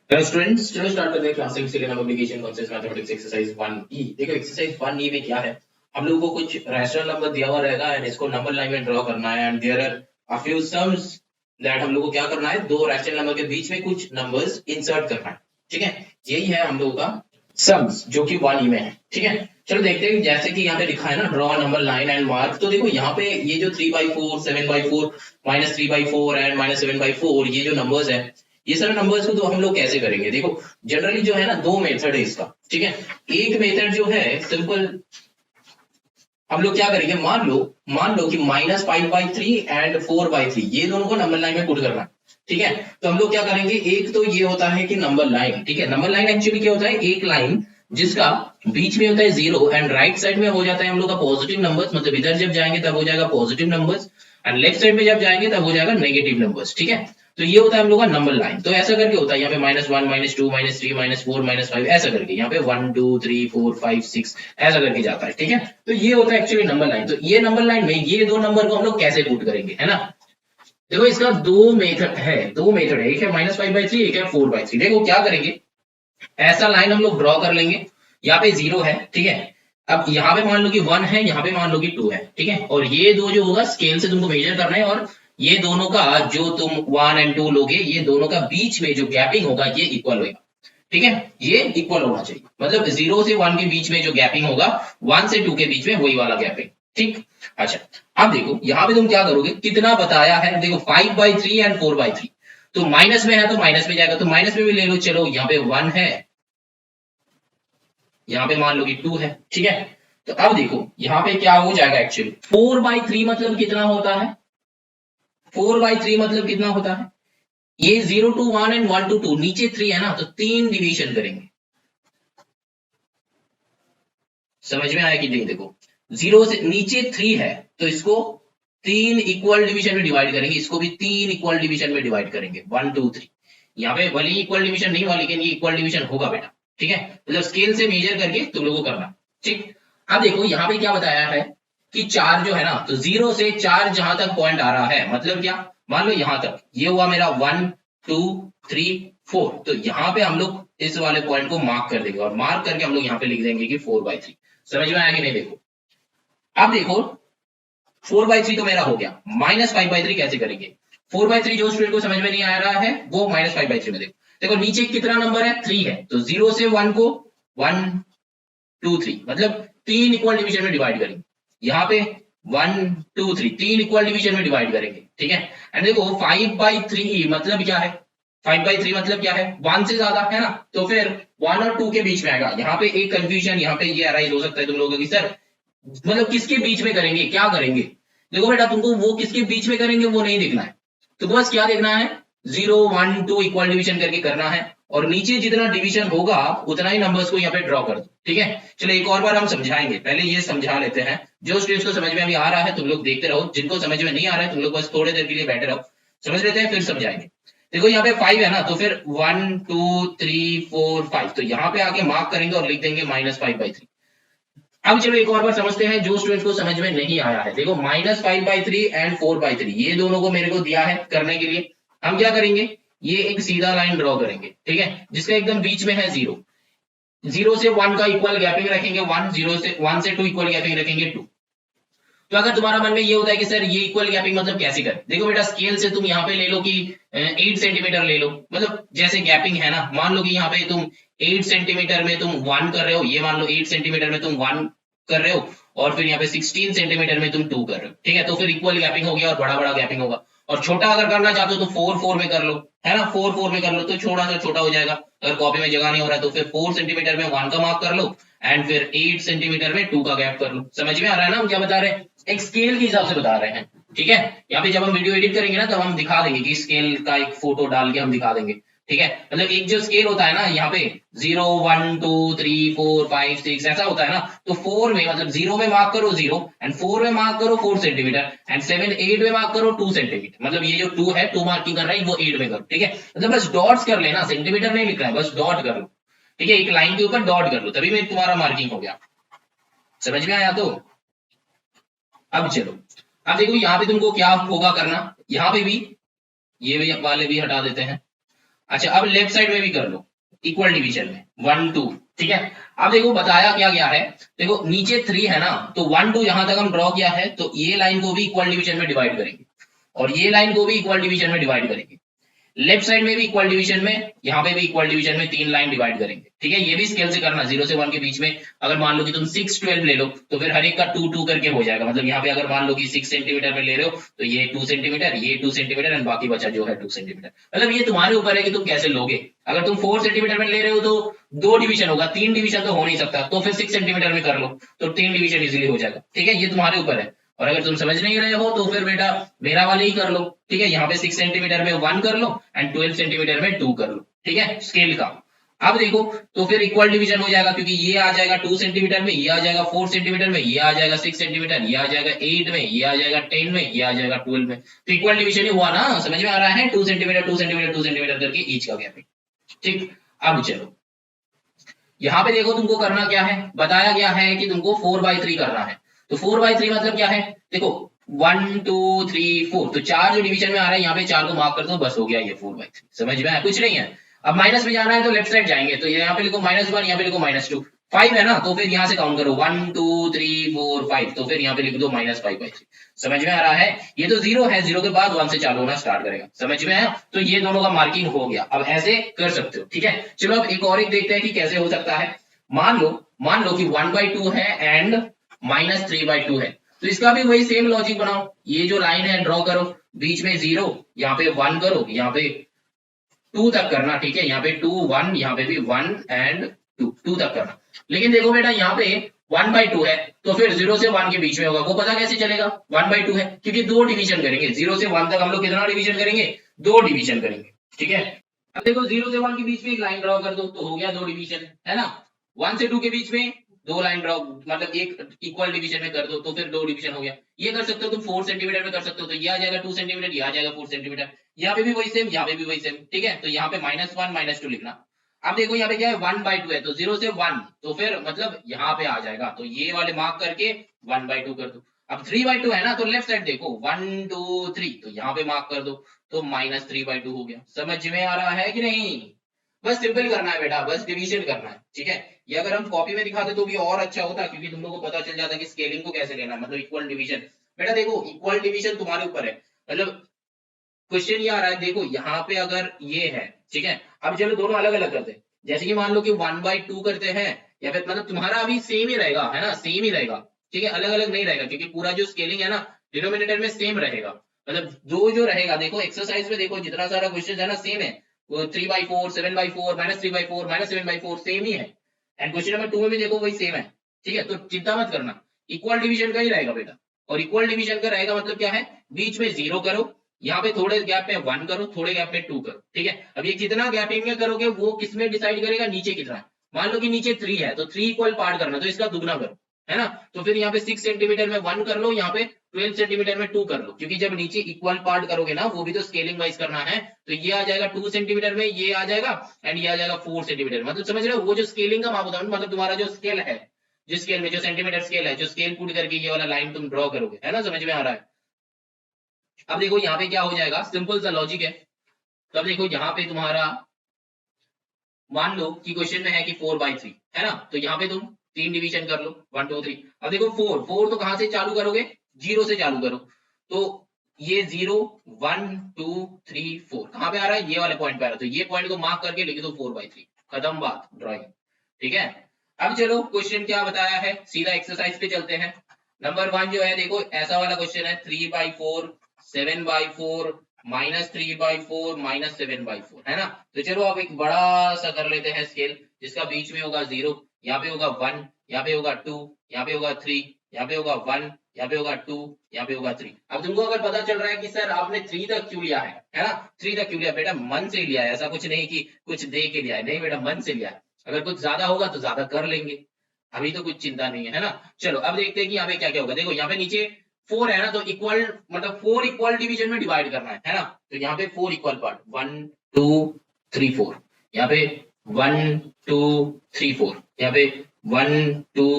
Hello students, चलो start करते हैं class 6 second application concept mathematics exercise 1E। देखो एक्सरसाइज 1E में क्या है, हम लोगों को कुछ रैशनल नंबर दिया हुआ रहेगा एंड इसको नंबर लाइन में ड्रॉ करना है and there are a few sums that हम लोगों को क्या करना है, दो रैशनल नंबर के बीच में कुछ नंबर्स इंसर्ट करना है। ठीक है, यही है हम लोगों का सम्स जो कि 1E में है। ठीक है, चलो देखते हैं जैसे कि यहाँ पे लिखा है ना, draw number line and mark. तो देखो यहाँ पे ये जो 3/4 7/4 -3/4 एंड -7/4 ये जो नंबर्स है, ये सारे नंबर्स को तो हम लोग कैसे करेंगे। देखो जनरली जो है ना, दो मेथड है इसका। ठीक है, एक मेथड जो है सिंपल, हम लोग क्या करेंगे, मान लो कि -5/3 एंड 4/3 ये दोनों को नंबर लाइन में पुट करना है। ठीक है, तो हम लोग क्या करेंगे, एक तो ये होता है कि नंबर लाइन। ठीक है, नंबर लाइन एक्चुअली क्या होता है, एक लाइन जिसका बीच में होता है जीरो एंड राइट साइड में हो जाता है हम लोग का पॉजिटिव नंबर्स, मतलब इधर जब जाएंगे तब हो जाएगा positive numbers and left side में जब जाएंगे तब हो जाएगा नेगेटिव नंबर्स। ठीक है, तो ये होता है हम लोग का नंबर लाइन। तो ऐसा करके होता है यहाँ पे -1 -2 -3 -4 -5 ऐसा करके, यहाँ पे 1 2 3 4 5 6 ऐसा करके जाता है। ठीक है, तो ये होता है एक्चुअली नंबर लाइन। तो ये नंबर लाइन में ये दो नंबर को हम लोग कैसे पुट करेंगे, है ना। देखो इसका दो मेथड है, एक है -5/3, एक है 4/3। देखो क्या करेंगे, ऐसा लाइन हम लोग ड्रॉ कर लेंगे। यहाँ पे जीरो है, ठीक है। अब यहाँ पे मान लो कि 1 है, यहाँ पे मान लो कि 2 है। ठीक है, और ये दो जो होगा स्केल से तुमको मेजर करना है, और ये दोनों का जो तुम 1 एंड 2 लोगे, ये दोनों का बीच में जो गैपिंग होगा ये इक्वल होगा। ठीक है, ये इक्वल होना चाहिए, मतलब 0 से 1 के बीच में जो गैपिंग होगा 1 से 2 के बीच में वही वाला गैपिंग। ठीक, अच्छा अब देखो यहाँ पे तुम क्या करोगे, कितना बताया है, देखो 5/3 एंड 4/3। तो माइनस में है तो माइनस में जाएगा, तो माइनस में भी ले लो। चलो यहाँ पे 1 है, यहाँ पे मान लो कि 2 है। ठीक है, तो अब देखो यहाँ पे क्या हो जाएगा, एक्चुअली 4/3 मतलब कितना होता है, 4/3 मतलब कितना होता है, ये 0 to 1 एंड 1 to 2, नीचे 3 है ना, तो 3 डिवीजन करेंगे। समझ में आया कि नहीं। देखो 0 से नीचे 3 है तो इसको 3 इक्वल डिवीजन में डिवाइड करेंगे, इसको भी 3 इक्वल डिवीजन में डिवाइड करेंगे, 1 2 3। यहाँ पे भले ही इक्वल डिवीजन नहीं हुआ लेकिन ये इक्वल डिवीजन होगा बेटा। ठीक है, मतलब स्केल से मेजर करके तुम लोगों को करना। ठीक, अब देखो यहाँ पे क्या बताया है कि 4 जो है ना, तो 0 से 4 जहां तक पॉइंट आ रहा है, मतलब क्या, मान लो यहां तक ये हुआ मेरा 1 2 3 4, तो यहाँ पे हम लोग इस वाले पॉइंट को मार्क कर देंगे और मार्क करके हम लोग यहाँ पे लिख देंगे कि 4/3। समझ में आया कि नहीं। देखो अब देखो 4/3 तो मेरा हो गया, -5/3 कैसे करेंगे। 4/3 जो स्टूडेंट को समझ में नहीं आ रहा है वो -5/3 में देखो, देखो नीचे कितना नंबर है, 3 है, तो 0 से 1 को 1 2 3 मतलब 3 इक्वल डिवीजन में डिवाइड करेंगे। यहाँ पे 1 2 3 3 इक्वल डिवीजन में डिवाइड करेंगे। ठीक है, एंड देखो 5/3 मतलब क्या है, 5/3 मतलब क्या है, 1 से ज्यादा है ना, तो फिर 1 और 2 के बीच में आएगा। यहाँ पे एक कंफ्यूजन यहाँ पे ये अराइज हो सकता है तुम लोगों की, सर मतलब किसके बीच में करेंगे, क्या करेंगे। देखो बेटा तुमको वो किसके बीच में करेंगे वो नहीं देखना है, तुमको बस क्या देखना है, 0 1 2 इक्वल डिवीजन करके करना है, और नीचे जितना डिवीजन होगा उतना ही नंबर्स को यहाँ पे ड्रॉ कर दो। ठीक है, चलो एक और बार हम समझाएंगे, पहले ये समझा लेते हैं। जो स्टूडेंट्स को समझ में अभी आ रहा है तुम लोग देखते रहो, जिनको समझ में नहीं आ रहा है तुम लोग बस थोड़ी देर के लिए बैठे रहो, समझ लेते हैं फिर समझाएंगे। देखो यहाँ पे 5 है ना, तो फिर 1 2 3 4 5, तो यहाँ पे आके मार्क करेंगे और लिख देंगे -5/3। अब चलो एक और बार समझते हैं जो स्टूडेंट्स को समझ में नहीं आया है। देखो -5/3 एंड 4/3 ये दोनों को मेरे को दिया है करने के लिए, हम क्या करेंगे, ये एक सीधा लाइन ड्रॉ करेंगे। ठीक है, जिसका एकदम बीच में है 0, 0 से 1 का इक्वल गैपिंग रखेंगे 1, 0 से 1 से 2 इक्वल गैपिंग रखेंगे 2। तो अगर तुम्हारा मन में ये होता है कि सर ये इक्वल गैपिंग मतलब कैसे करें, देखो बेटा स्केल से तुम यहाँ पे ले लो कि 8 सेंटीमीटर ले लो, मतलब जैसे गैपिंग है ना, मान लो कि यहाँ पे तुम 8 सेंटीमीटर में तुम 1 कर रहे हो, ये मान लो 8 सेंटीमीटर में तुम 1 कर रहे हो, और फिर यहाँ पे 16 सेंटीमीटर में तुम 2 कर रहे हो। ठीक है, तो फिर इक्वल गैपिंग हो गया और बड़ा बड़ा गैपिंग होगा। और छोटा अगर करना चाहते हो तो 4 4 में कर लो, है ना, 4 4 में कर लो तो छोटा सा छोटा हो जाएगा। अगर कॉपी में जगह नहीं हो रहा है तो फिर 4 सेंटीमीटर में 1 का मार्क कर लो एंड फिर 8 सेंटीमीटर में 2 का गैप कर लो। समझ में आ रहा है ना हम क्या बता रहे हैं, एक स्केल के हिसाब से बता रहे हैं। ठीक है, यहाँ पे जब हम वीडियो एडिट करेंगे ना तब हम दिखा देंगे कि स्केल का एक फोटो डाल के हम दिखा देंगे। ठीक है, मतलब एक जो स्केल होता है ना, यहाँ पे 0 1 2 3 4 5 6 ऐसा होता है ना, तो 4 में मतलब 0 में मार्क करो 0 एंड 4 में मार्क करो 4 सेंटीमीटर एंड 7 8 में मार्क करो 2 सेंटीमीटर, मतलब ये जो 2 है 2 मार्किंग कर रहा है वो 8 में करो। ठीक है, मतलब बस डॉट्स कर लेना, सेंटीमीटर नहीं लिख रहा है, बस डॉट कर लो। ठीक है, एक लाइन के ऊपर डॉट कर लो तभी में तुम्हारा मार्किंग हो गया। समझ में आया। तो अब चलो, अब देखो यहाँ पे तुमको क्या होगा करना, यहाँ पे भी ये भी वाले भी हटा देते हैं। अच्छा अब लेफ्ट साइड में भी कर लो इक्वल डिवीजन में 1 2, ठीक है। अब देखो बताया क्या गया है, देखो नीचे 3 है ना, तो 1 2 यहां तक हम ड्रॉ किया है, तो ये लाइन को भी इक्वल डिवीजन में डिवाइड करेंगे और ये लाइन को भी इक्वल डिवीजन में डिवाइड करेंगे। लेफ्ट साइड में भी इक्वल डिवीजन में, यहाँ पे भी इक्वल डिवीजन में 3 लाइन डिवाइड करेंगे, ठीक है। ये भी स्केल से करना, 0 से 1 के बीच में अगर मान लो कि तुम 6 12 ले लो तो फिर हर एक का 2 2 करके हो जाएगा। मतलब यहाँ पे अगर मान लो कि 6 सेंटीमीटर में ले रहे हो तो ये 2 सेंटीमीटर, ये 2 सेंटीमीटर एंड बाकी बचा जो है 2 सेंटीमीटर। मतलब ये तुम्हारे ऊपर है कि तुम कैसे लोगे। अगर तुम 4 सेंटीमीटर में ले रहे हो तो 2 डिवीजन होगा, 3 डिवीजन तो हो नहीं सकता, तो फिर 6 सेंटीमीटर में कर लो तो 3 डिवीजन इजिली हो जाएगा, ठीक है। ये तुम्हारे ऊपर है। और अगर तुम समझ नहीं रहे हो तो फिर बेटा मेरा वाले ही कर लो, ठीक है। यहाँ पे 6 सेंटीमीटर में 1 कर लो एंड 12 सेंटीमीटर में 2 कर लो, ठीक है, स्केल का। अब देखो तो फिर इक्वल डिवीजन हो जाएगा, क्योंकि ये आ जाएगा 2 सेंटीमीटर में, ये आ जाएगा 4 सेंटीमीटर में, ये आ जाएगा 6 सेंटीमीटर, ये आ जाएगा 8 में, ये आ जाएगा 10 में, ये आ जाएगा 12 में। तो इक्वल डिवीजन ही हुआ ना, समझ में आ रहा है। 2 सेंटीमीटर 2 सेंटीमीटर 2 सेंटीमीटर करके ईच का गैप, ठीक। अब चलो यहाँ पे देखो तुमको करना क्या है, बताया गया है कि तुमको 4/3 करना है। तो 4/3 मतलब क्या है, देखो 1 2 3 4, तो 4 जो डिवीजन में आ रहा है यहाँ पे 4 को मार्क कर दो, बस हो गया ये 4/3। समझ में आया, कुछ नहीं है। अब माइनस में जाना है तो लेफ्ट साइड जाएंगे, तो यहाँ पे लिखो -1, यहाँ पे लिखो -2। 5 है ना, तो फिर यहाँ से काउंट करो 1 2 3 4 5, तो फिर यहाँ पे लिख दो -5/3। समझ में आ रहा है। ये तो 0 है, 0 के बाद 1 से चालू होना स्टार्ट करेगा। समझ में आया, तो ये दोनों का मार्किंग हो गया। अब ऐसे कर सकते हो, ठीक है। चलो अब एक और एक देखते हैं कि कैसे हो सकता है। मान लो कि 1/2 है एंड -3/2 है, तो इसका भी वही सेम लॉजिक बनाओ। ये जो लाइन है ड्रॉ करो, बीच में 0, यहाँ पे 1 करो, यहाँ पे 2 तक करना, ठीक है। यहाँ पे 2 1, यहाँ पे भी 1 एंड 2 तक करना। लेकिन देखो बेटा यहाँ पे 1/2 है, तो फिर 0 से 1 के बीच में होगा, वो पता कैसे चलेगा 1/2 है, क्योंकि 2 डिवीजन करेंगे। 0 से 1 तक हम लोग कितना डिवीजन करेंगे, 2 डिवीजन करेंगे, ठीक है। अब देखो 0 से 1 के बीच में एक लाइन ड्रॉ कर दो, तो हो गया 2 डिवीजन, है ना। 1 से 2 के बीच में 2 लाइन ड्रॉ, मतलब एक इक्वल डिवीजन में कर दो, तो फिर 2 डिवीजन हो गया। ये कर सकते हो तुम 4 सेंटीमीटर में कर सकते हो, तो ये आ जाएगा 2 सेंटीमीटर, ये आ जाएगा 4 सेंटीमीटर। यहाँ पे भी वही सेम, यहाँ पे भी वही सेम, ठीक है। तो यहाँ पे -1 -2 लिखना। अब देखो यहाँ पे क्या है 1/2 है, तो 0 से 1, तो फिर मतलब यहाँ पे आ जाएगा, तो ये वाले मार्क करके 1/2 कर दो। अब 3/2 है ना, तो लेफ्ट साइड देखो 1 2 3, तो यहाँ पे मार्क कर दो, तो -3/2 हो गया। समझ में आ रहा है कि नहीं। बस सिंपल करना है बेटा, बस डिवीजन करना है, ठीक है। ये अगर हम कॉपी में दिखाते तो भी और अच्छा होता, क्योंकि तुम लोगों को पता चल जाता कि स्केलिंग को कैसे लेना है, मतलब इक्वल डिवीजन। बेटा देखो इक्वल डिवीजन तुम्हारे ऊपर है, मतलब क्वेश्चन ये आ रहा है, देखो यहाँ पे अगर ये है, ठीक है। अब चलो दोनों अलग अलग करते हैं, जैसे कि मान लो कि 1/2 करते हैं, या फिर मतलब तुम्हारा अभी सेम ही रहेगा, है ना, सेम ही रहेगा, ठीक है, अलग अलग नहीं रहेगा, क्योंकि पूरा जो स्केलिंग है ना डिनोमिनेटर में सेम रहेगा। मतलब दो जो रहेगा, देखो एक्सरसाइज में देखो जितना सारा क्वेश्चन है ना सेम है, वो 3/4 7/4 -3/4 -7/4 सेम ही है। एंड क्वेश्चन नंबर 2 में भी देखो वही सेम है, ठीक है। तो चिंता मत करना, इक्वल डिवीजन का ही रहेगा बेटा। और इक्वल डिवीजन का रहेगा मतलब क्या है, बीच में 0 करो, यहाँ पे थोड़े गैप में 1 करो, थोड़े गैप में 2 करो, ठीक है। अब ये कितना गैपिंग में करोगे वो किसमें डिसाइड करेगा, नीचे कितना है। मान लो कि नीचे 3 है, तो 3 इक्वल पार्ट करना, तो इसका दुगना करो, है ना। तो फिर यहाँ पे 6 सेंटीमीटर में 1 कर लो, यहाँ पे 12 सेंटीमीटर में 2 कर लो, क्योंकि जब नीचे इक्वल पार्ट करोगे ना, वो भी तो स्केलिंग वाइज करना है, तो ये आ जाएगा 2 सेंटीमीटर में, ये आ जाएगा एंड ये आ जाएगा 4 सेंटीमीटर। मतलब समझ रहे हो, वो जो स्केलिंग का माप होता है, मतलब तुम्हारा जो स्केल है, जिस स्केल में जो सेंटीमीटर स्केल है, जो स्केल पुट करके ये वाला लाइन तुम ड्रॉ करोगे, है ना, समझ में आ रहा है। अब देखो यहाँ पे क्या हो जाएगा, सिंपल सा लॉजिक है। तो अब देखो यहाँ पे तुम्हारा मान लो कि क्वेश्चन में है कि 4/3, है ना, तो यहाँ पे तुम 3 डिवीजन कर लो 1 2 3। अब देखो 4 तो कहां से चालू करोगे, 0 से चालू करो, तो ये 0 1 2 3 4 कहां पे आ रहा है, ये वाले पॉइंट पे आ रहा है, तो ये पॉइंट को मार्क करके लिख दो 4/3, खत्म बात ड्राइंग, ठीक है। अब चलो क्वेश्चन क्या बताया है, सीधा एक्सरसाइज पे चलते हैं। नंबर 1 जो है देखो ऐसा वाला क्वेश्चन है, 3/4 7/4 -3/4 -7/4, है ना। तो चलो अब एक बड़ा सा कर लेते हैं स्केल, जिसका बीच में होगा 0, यहाँ पे होगा 1, यहाँ पे होगा 2, यहाँ पे होगा 3, यहाँ पे होगा 1, यहाँ पे होगा 2, यहाँ पे होगा 3। अब तुमको अगर पता चल रहा है कि सर आपने 3 तक क्यों लिया है ना, 3 तक क्यों लिया, बेटा मन से लिया है, ऐसा कुछ नहीं कि कुछ दे के लिया है, नहीं बेटा मन से लिया है। अगर कुछ ज्यादा होगा तो ज्यादा कर लेंगे, अभी तो कुछ चिंता नहीं है ना। चलो अब देखते हैं कि यहाँ पे क्या क्या होगा। देखो यहाँ पे नीचे 4 है ना, तो इक्वल मतलब 4 इक्वल डिवीजन में डिवाइड करना है ना। तो यहाँ पे 4 इक्वल पार्ट 1 2 3 4, यहाँ पे 1 2 3 4, यहाँ पे 1 2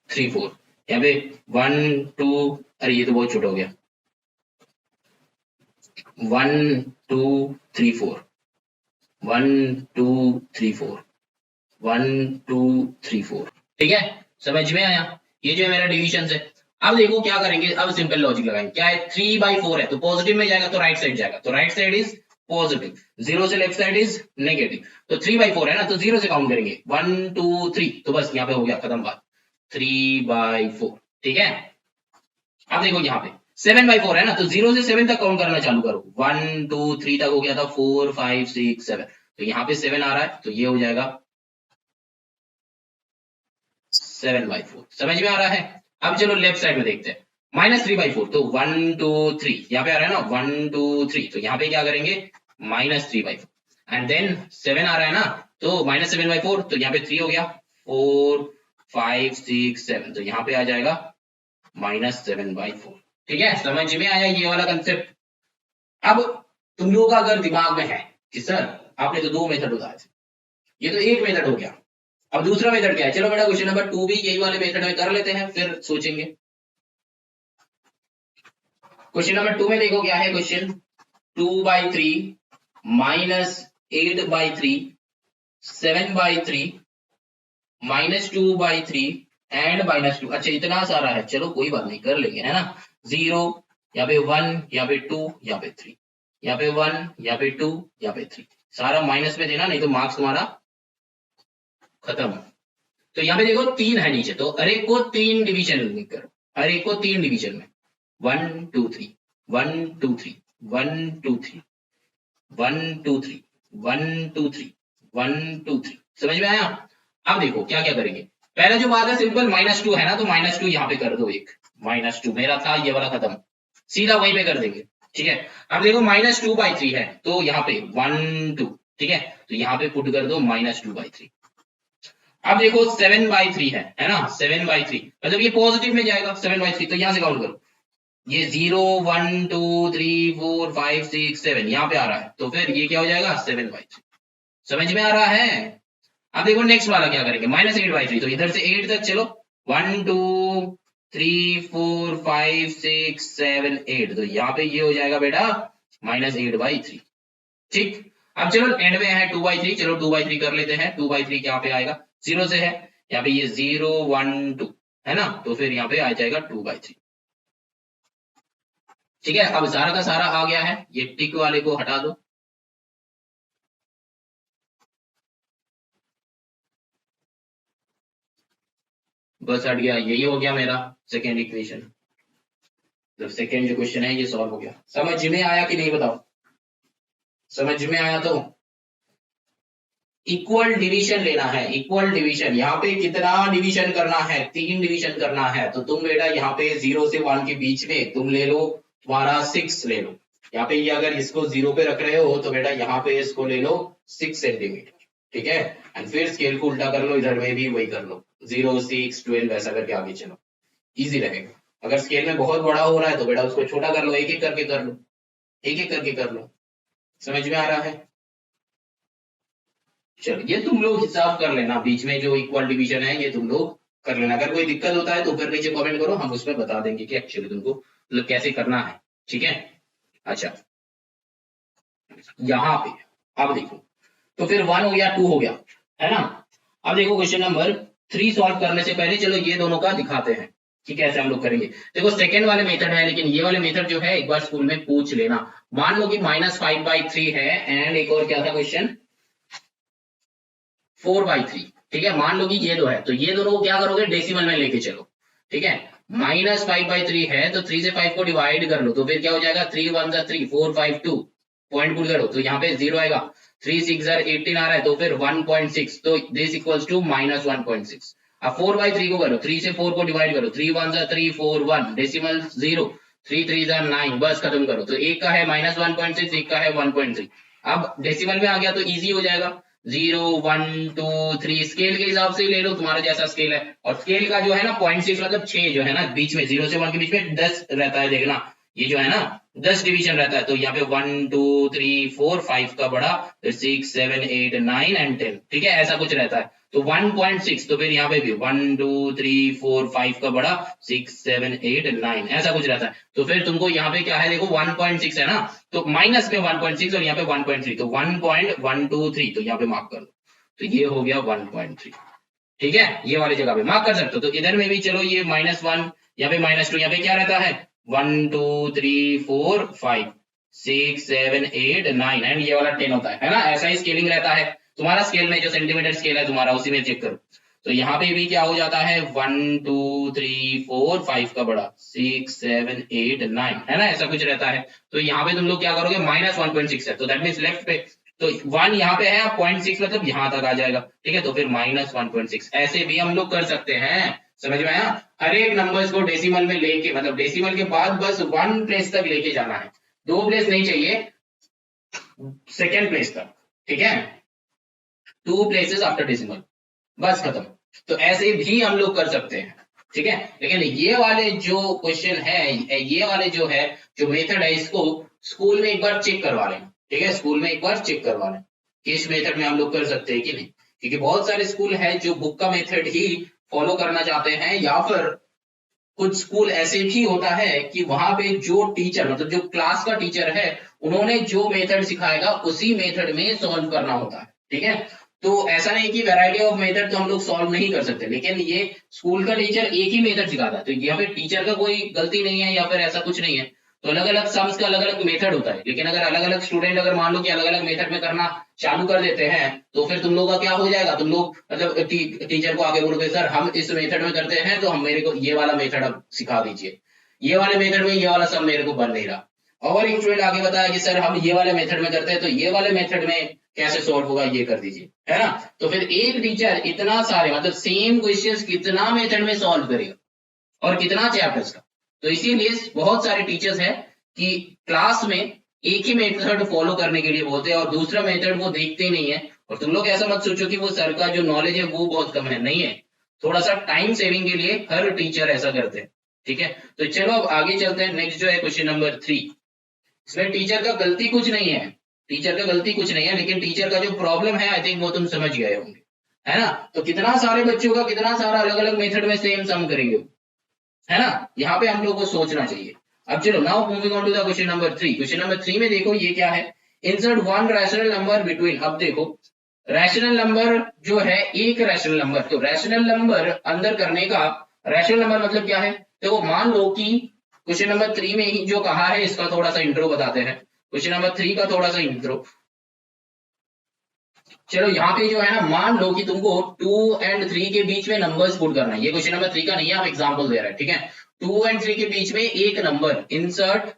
3 4, यहाँ पे 1 2, अरे ये तो बहुत छोटा हो गया, 1 2 3 4, 1 2 3 4, 1 2 3 4, ठीक है, समझ में आया? ये जो है मेरा डिविजन है। अब देखो क्या करेंगे, अब सिंपल लॉजिक लगाएंगे, क्या है 3/4 है तो पॉजिटिव में जाएगा तो राइट साइड जाएगा, तो right side is positive, zero से लेफ्ट साइड इज नेगेटिव, तो 3/4 है ना, तो जीरो से काउंट करेंगे 1 2 3, तो बस यहाँ पे हो गया खत्म बात, 3/4, ठीक है। अब देखो यहाँ पे 7/4 है ना, तो जीरो से 7 तक काउंट करना चालू करो, 1 2 3 तक हो गया था, 4 5 6 7, तो यहाँ पे 7 आ रहा है तो ये हो जाएगा 7/4, समझ में आ रहा है? अब चलो लेफ्ट साइड में देखते हैं, -3/4, तो 1 2 3 यहाँ पे आ रहा है ना, 1 2 3, तो यहाँ पे क्या करेंगे -3/4, एंड देन 7 आ रहा है ना, तो -7/4, तो यहाँ पे 3 हो गया, 4 5 6 7, तो यहाँ पे आ जाएगा -7/4, ठीक है, समझ में आया ये वाला कंसेप्ट? अब तुम लोगों का अगर दिमाग में है कि सर आपने तो 2 मेथड बताए थे, ये तो एक मेथड हो गया, अब दूसरा मेथड क्या है, चलो बेटा क्वेश्चन नंबर 2 भी यही वाले मेथड में कर लेते हैं, फिर सोचेंगे। क्वेश्चन नंबर 2 में देखो क्या है क्वेश्चन, 2/3 -8/3 7/3 -2/3 एंड -2, अच्छा इतना सारा है, चलो कोई बात नहीं कर लेंगे, है ना, 0, यहाँ पे 1, यहाँ पे 2, यहाँ पे 3, यहाँ पे 1, यहाँ पे 2, यहाँ पे 3, सारा माइनस में देना नहीं तो मार्क्स तुम्हारा खत्म। तो यहाँ पे देखो 3 है नीचे, तो अरे को 3 डिवीजन में करो, अरे को 3 डिवीजन में, 1 2 3 1 2 3 1 2 3 1 2 3 1 2 3 1 2 3, समझ में आया? अब देखो क्या क्या करेंगे, पहला जो बात है सिंपल, -2 है ना, तो -2 यहाँ पे कर दो, एक -2 मेरा था ये वाला खत्म, सीधा वहीं पे कर देंगे, ठीक है। अब देखो -2/3 है, तो यहाँ पे 1 2, ठीक है, तो यहाँ पे पुट कर दो -2/3। अब देखो 7/3 है ना, 7/3 मतलब ये पॉजिटिव में जाएगा 7/3, तो यहाँ से काउंट करो, ये 0 1 2 3 4 5 6 7 यहाँ पे आ रहा है, तो फिर ये क्या हो जाएगा 7/3, समझ में आ रहा है? अब देखो नेक्स्ट वाला क्या करेंगे, -8/3, तो इधर से 8 तक चलो, 1 2 3 4 5 6 7 8, तो यहाँ पे ये हो जाएगा बेटा -8/3, ठीक। अब चलो एंड में है 2/3, चलो 2/3 कर लेते हैं, 2/3 यहाँ पे आएगा, जीरो से है, यहाँ पे ये 0 1 2 है ना, तो फिर यहाँ पे आ जाएगा 2/3, ठीक है। अब सारा का सारा आ गया है, ये टिक वाले को हटा दो, बस हट गया, यही हो गया मेरा सेकेंड इक्वेशन, तो सेकेंड जो क्वेश्चन है ये सॉल्व हो गया। समझ में आया कि नहीं बताओ? समझ में आया तो इक्वल डिवीजन लेना है, इक्वल डिवीजन, यहाँ पे कितना डिवीजन करना है, 3 डिवीजन करना है, तो तुम बेटा यहाँ पे 0 से 1 के बीच में तुम ले लो तुम्हारा 6 ले लो, यहाँ पे ये अगर इसको 0 पे रख रहे हो तो बेटा यहाँ पे इसको ले लो 6 सेंटीमीटर, ठीक है, एंड फिर स्केल को उल्टा कर लो, इधर में भी वही कर लो, 0 6 12 ऐसा करके आगे चलो, इजी रहेगा। अगर स्केल में बहुत बड़ा हो रहा है तो बेटा उसको छोटा कर लो, एक एक करके कर लो, एक एक करके कर लो, समझ में आ रहा है? चलो ये तुम लोग हिसाब कर लेना, बीच में जो इक्वल डिवीजन है ये तुम लोग कर लेना, अगर कोई दिक्कत होता है तो फिर नीचे कमेंट करो, हम उसमें बता देंगे कि एक्चुअली तुमको मतलब कैसे करना है, ठीक है। अच्छा यहाँ पे अब देखो, तो फिर 1 हो गया 2 हो गया, है ना। अब देखो क्वेश्चन नंबर 3 सॉल्व करने से पहले चलो ये दोनों का दिखाते हैं कि कैसे हम लोग करेंगे। देखो सेकेंड वाले मेथड है, लेकिन ये वाले मेथड जो है एक बार स्कूल में पूछ लेना। मान लो कि -5/3 है, एंड एक और क्या था क्वेश्चन 4/3, ठीक है, मान लो कि ये दो है, तो ये दोनों को क्या करोगे डेसिमल में लेके चलो, ठीक है। -5/3 है तो 3 से 5 को डिवाइड कर लो, तो फिर क्या हो जाएगा 3 1 3 4 5 2, पॉइंट पुट करो तो यहाँ पे 0 आएगा, 3 6 18 आ रहा है, तो फिर 1.6, तो दिस इक्वल्स टू -1.6। अब 4/3 को करो, 3 से 4 को डिवाइड करो, 3 1 3 4 1, डेसिमल 0, 3 3 9, बस खत्म करो, तो एक का है -1.6, एक का है 1.3। अब डेसिमल में आ गया तो इजी हो जाएगा, 0 1 2 3 स्केल के हिसाब से ले लो, तुम्हारा जैसा स्केल है, और स्केल का जो है ना 0.6 मतलब 6 जो है ना बीच में 0 से 1 के बीच में 10 रहता है, देखना ये जो है ना 10 डिवीजन रहता है, तो यहाँ पे 1 2 3 4 5 का बड़ा, फिर 6 7 8 9 एंड 10, ठीक है, ऐसा कुछ रहता है। तो 1.6, तो फिर यहाँ पे भी 1 2 3 4 5 का बड़ा, 6 7 8 9 ऐसा कुछ रहता है। तो फिर तुमको यहाँ पे क्या है, देखो 1.6 है ना, तो माइनस में 1.6 और यहाँ पे 1.3, तो 1.123, तो यहाँ पे मार्क कर दो, तो ये हो गया 1.3, ठीक है, ये वाली जगह पे मार्क कर सकते हो। तो इधर में भी चलो ये -1, यहाँ पे -2, यहाँ पे क्या रहता है 1 2 3 4 5 6 7 8 9 एंड ये वाला 10 होता है ना, ऐसा ही स्केलिंग रहता है तुम्हारा स्केल में, जो सेंटीमीटर स्केल है तुम्हारा उसी में चेक करो। तो यहाँ पे भी क्या हो जाता है 1 2 3 4 5 का बड़ा, 6 7 8 9 है ना, ऐसा कुछ रहता है। तो यहाँ पे तुम लोग क्या करोगे, -1.6 है, तो दैट मीन्स लेफ्ट पे, तो 1 यहाँ पे है, 0.6 मतलब यहाँ तक आ जाएगा, ठीक है, तो फिर -1.6 ऐसे भी हम लोग कर सकते हैं, समझ में आया। हर एक नंबर्स को डेसिमल में लेके, मतलब डेसिमल के बाद बस 1 प्लेस तक लेके जाना है, 2 प्लेस नहीं चाहिए, सेकेंड प्लेस तक, ठीक है, 2 प्लेसेस आफ्टर डेसिमल, बस खत्म। तो ऐसे भी हम लोग कर सकते हैं, ठीक है। लेकिन ये वाले जो क्वेश्चन है, ये वाले जो है, जो मेथड है, इसको स्कूल में एक बार चेक करवा लें, ठीक है, स्कूल में एक बार चेक करवा लें कि इस मेथड में हम लोग कर सकते हैं कि नहीं, क्योंकि बहुत सारे स्कूल है जो बुक का मेथड ही फॉलो करना चाहते हैं, या फिर कुछ स्कूल ऐसे भी होता है कि वहां पे जो टीचर, मतलब जो क्लास का टीचर है, उन्होंने जो मेथड सिखाएगा उसी मेथड में सॉल्व करना होता है, ठीक है। तो ऐसा नहीं कि वैरायटी ऑफ मेथड तो हम लोग सॉल्व नहीं कर सकते, लेकिन ये स्कूल का टीचर एक ही मेथड सिखाता है, तो यहाँ पे टीचर का कोई गलती नहीं है, या फिर ऐसा कुछ नहीं है। तो अलग अलग सम्स का अलग अलग मेथड होता है, लेकिन अगर अलग अलग स्टूडेंट अगर मान लो कि अलग अलग मेथड में करना चालू कर देते हैं, तो फिर तुम लोग का क्या हो जाएगा, तुम लोग मतलब टीचर को आगे बोलोगे सर हम इस मेथड में करते हैं, तो हम मेरे को ये वाला मेथड अब सिखा दीजिए, ये वाले मेथड में ये वाला सम मेरे को बन नहीं रहा। और एक स्टूडेंट आगे बताया कि सर हम ये वाले मेथड में करते हैं, तो ये वाले मेथड में कैसे सॉल्व होगा ये कर दीजिए, है ना। तो फिर एक टीचर इतना सारे मतलब सेम क्वेश्चंस कितना मेथड में सॉल्व करेगा और कितना चैप्टर्स का। तो इसीलिए बहुत सारे टीचर्स हैं कि क्लास में एक ही मेथड फॉलो करने के लिए बोलते हैं और दूसरा मेथड वो देखते नहीं है। और तुम लोग ऐसा मत सोचो कि वो सर का जो नॉलेज है वो बहुत कम है, नहीं है, थोड़ा सा टाइम सेविंग के लिए हर टीचर ऐसा करते हैं, ठीक है। तो चलो अब आगे चलते हैं, नेक्स्ट जो है क्वेश्चन नंबर 3। इसमें टीचर का गलती कुछ नहीं है, टीचर का गलती कुछ नहीं है, लेकिन टीचर का जो प्रॉब्लम है आई थिंक वो तुम समझ गए होंगे, है ना। तो कितना सारे बच्चों का कितना सारा अलग अलग मेथड में सेम सम करेंगे, है ना, यहाँ पे हम लोग को सोचना चाहिए। अब चलो now moving on to the question number 3। Question number 3 में देखो ये क्या है, insert one rational number between. अब देखो रैशनल नंबर जो है एक रैशनल नंबर, तो रैशनल नंबर अंदर करने का, रैशनल नंबर मतलब क्या है, देखो मान लो कि क्वेश्चन नंबर 3 में ही जो कहा है इसका थोड़ा सा इंट्रो बताते हैं, क्वेश्चन नंबर 3 का थोड़ा सा इंट्रो। चलो यहाँ पे जो है ना, मान लो कि तुमको 2 और 3 के बीच में नंबर्स पुट करना है, ये क्वेश्चन नंबर 3 का नहीं है, आप एग्जांपल दे रहे हैं, ठीक है। 2 और 3 के बीच में एक नंबर, इंसर्ट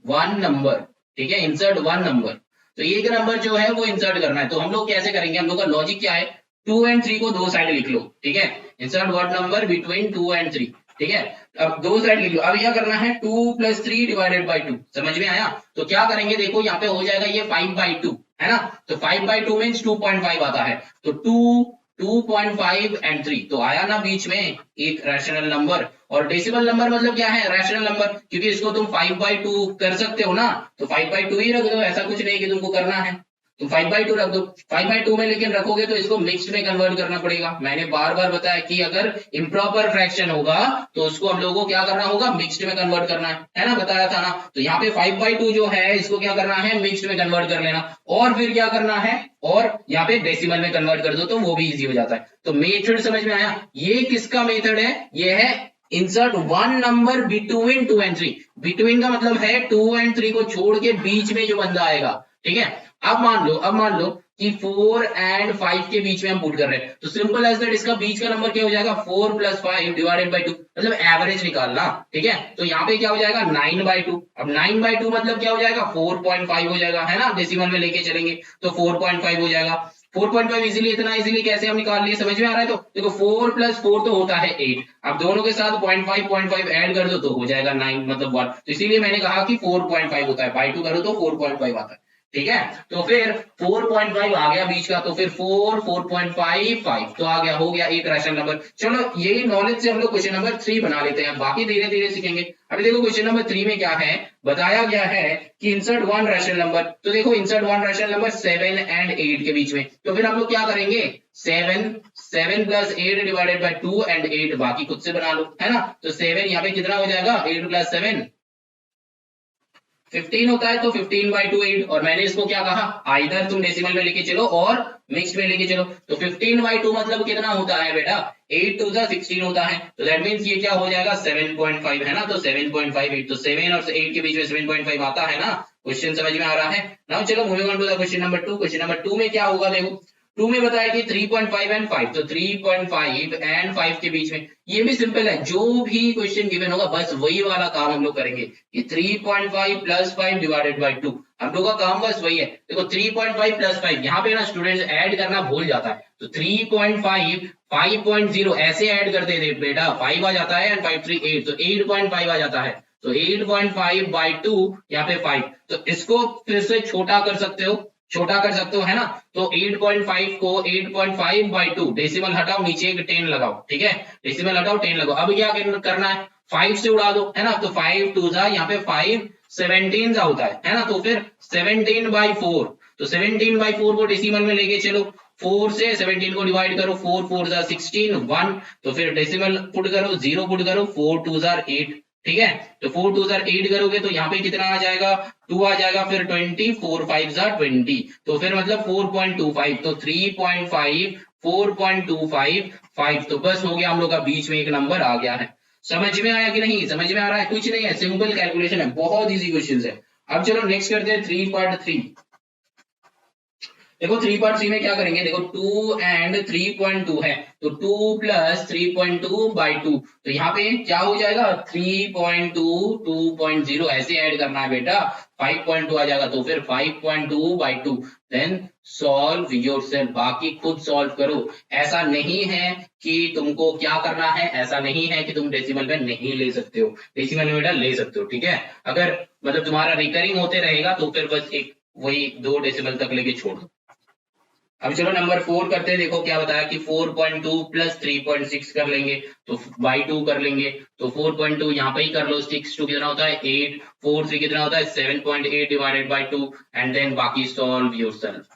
वन नंबर, ठीक है, इंसर्ट वन नंबर। तो एक नंबर जो है वो इंसर्ट करना है, तो हम लोग कैसे करेंगे, हम लोग का लॉजिक क्या है, 2 और 3 को दो साइड लिख लो, ठीक है, इंसर्ट वन नंबर बिटवीन 2 और 3, ठीक है। अब दो साइड लिख लो, अब यह करना है 2 + 3 डिवाइडेड बाई 2, समझ में आया। तो क्या करेंगे, देखो यहाँ पे हो जाएगा ये 5/2, है ना, तो 5/2 मीन्स 2.5 आता है, तो 2 2.5 और 3, तो आया ना बीच में एक रैशनल नंबर। और डेसिमल नंबर मतलब क्या है, रैशनल नंबर, क्योंकि इसको तुम 5/2 कर सकते हो ना, तो 5/2 ही रख दो, ऐसा कुछ नहीं कि तुमको करना है, तो 5/2 रख दो। 5/2 में लेकिन रखोगे तो इसको मिक्स्ड में कन्वर्ट करना पड़ेगा। मैंने बार बार बताया कि अगर इम्प्रॉपर फ्रैक्शन होगा तो उसको हम लोगों को क्या करना होगा, मिक्स्ड में कन्वर्ट करना है ना, बताया था ना। तो यहाँ पे 5/2 जो है इसको क्या करना है, मिक्स्ड में कन्वर्ट कर लेना, और फिर क्या करना है, और यहाँ पे डेसिमल में कन्वर्ट कर दो तो वो भी इजी हो जाता है। तो मेथड समझ में आया, ये किसका मेथड है, ये है इंसर्ट वन नंबर बिटवीन 2 और 3। बिटवीन का मतलब है 2 और 3 को छोड़ के बीच में जो बंदा आएगा, ठीक है। अब मान लो कि 4 और 5 के बीच में हम पुट कर रहे हैं, तो सिंपल एज दैट इसका बीच का नंबर क्या हो जाएगा, 4 + 5 डिवाइडेड बाई 2, मतलब एवरेज निकालना, ठीक है। तो यहाँ पे क्या हो जाएगा 9/2। अब 9/2 मतलब क्या हो जाएगा, 4.5 हो जाएगा, है ना, डेसिमल में लेके चलेंगे तो 4.5 हो जाएगा। 4.5 इजीली, इतना इजीली कैसे हम निकाल लिए, समझ में आ रहा है। तो देखो 4 + 4 तो होता है 8, अब दोनों के साथ 0.5 ऐड कर दो तो हो जाएगा 9, मतलब 1। तो इसीलिए मैंने कहा कि 4.5 होता है, बाई 2 करो तो 4.5 आता है, ठीक है। तो फिर 4.5 आ गया बीच का, तो फिर 4.55 तो आ गया, हो गया एक रैशनल नंबर। चलो यही नॉलेज से हम लोग क्वेश्चन नंबर 3 बना लेते हैं, बाकी धीरे धीरे सीखेंगे। अभी देखो क्वेश्चन नंबर 3 में क्या है, बताया गया है कि इंसर्ट वन रैशनल नंबर। तो देखो insert one rational number 7 and 8 के बीच में, तो फिर हम लोग क्या करेंगे, 7 प्लस 8 डिवाइडेड बाई 2 एंड 8 बाकी खुद से बना लो, है ना। तो 7 यहाँ पे कितना हो जाएगा, 8 प्लस 7 15 होता है, तो 15/2 8। और मैंने इसको क्या कहा, आइदर तुम डेसिमल में लेके चलो और मिक्स्ड में लेके चलो। तो 15/2 मतलब कितना होता है बेटा, 8 टू द 16 होता है। तो दैट मींस ये क्या हो जाएगा, 7.5 है ना। तो 7.58, तो 7 और 8 के बीच में 7.5 आता है ना। क्वेश्चन समझ में आ रहा है ना। चलो moving on to the question number 2। Question number 2 में क्या होगा, देखो 2 में बताया कि 3.5 एंड 5, तो 3.5 एंड 5 के बीच में, ये भी सिंपल है, जो भी क्वेश्चन गिवन होगा बस वही वाला काम हम लोग करेंगे कि 3.5 प्लस 5 डिवाइडेड बाई 2, हम लोग का काम बस वही है। देखो 3.5 प्लस 5, यहाँ पे ना स्टूडेंट्स ऐड करना भूल जाता है, तो 3.5 5.0 ऐसे ऐड करते थे बेटा, 5 आ जाता है एंड 5 3 8, तो 8.5 आ जाता है। तो 8.5 बाई 2 यहाँ पे 5, तो इसको फिर से छोटा कर सकते हो, छोटा कर सकते हो, है ना। तो 8.5 को 8.5 बाई 2, डेसिमल हटाओ, नीचे एक 10 लगाओ, ठीक है, डेसिमल हटाओ 10 लगाओ। अब क्या करना है, 5 से उड़ा दो, है ना। तो 5 टू जा, यहाँ पे 5 17 होता है ना। तो फिर 17/4, तो 17/4 को डेसिमल में लेके चलो, 4 से 17 को डिवाइड करो, 4 4 जा 16 1, तो फिर डेसिमल पुट करो, 0 पुट करो, 4 2 जा 8, ठीक है। तो 4 2 जा 8 करोगे तो यहाँ पे कितना आ जाएगा, 2 आ जाएगा, फिर 20 4 5 जा 20, तो फिर मतलब 4.25, तो 3.5 4.25 5, तो बस हो गया हम लोग का, बीच में एक नंबर आ गया है। समझ में आया कि नहीं, समझ में आ रहा है, कुछ नहीं है, सिंपल कैलकुलेशन है, बहुत इजी क्वेश्चन है। अब चलो नेक्स्ट करते हैं 3 पार्ट 3। देखो 3 पार्ट 3 में क्या करेंगे, देखो 2 एंड 3.2 है, तो 2 प्लस 3.2 बाई 2, तो यहाँ पे क्या हो जाएगा, 3.2 2.0 ऐसे ऐड करना है बेटा, 5.2 आ जाएगा, तो फिर 5.2 बाई 2, देन सॉल्व योरसेल्फ, बाकी खुद सॉल्व करो। ऐसा नहीं है कि तुमको क्या करना है, ऐसा नहीं है कि तुम डेसिमल में नहीं ले सकते हो, डेसिमल में बेटा ले सकते हो, ठीक है। अगर मतलब तुम्हारा रिकरिंग होते रहेगा तो फिर बस एक वही 2 डेसिमल तक लेके छोड़ दो। अब चलो नंबर 4 करते हैं, देखो क्या बताया कि 4.2 प्लस 3.6 कर लेंगे, तो बाई 2 कर लेंगे, तो 4.2 यहाँ पे ही कर लो, 6 2 कितना होता है 8, 4 3 कितना होता है 7.8 डिवाइडेड बाई 2, एंड देन बाकी सॉल्व योरसेल्फ,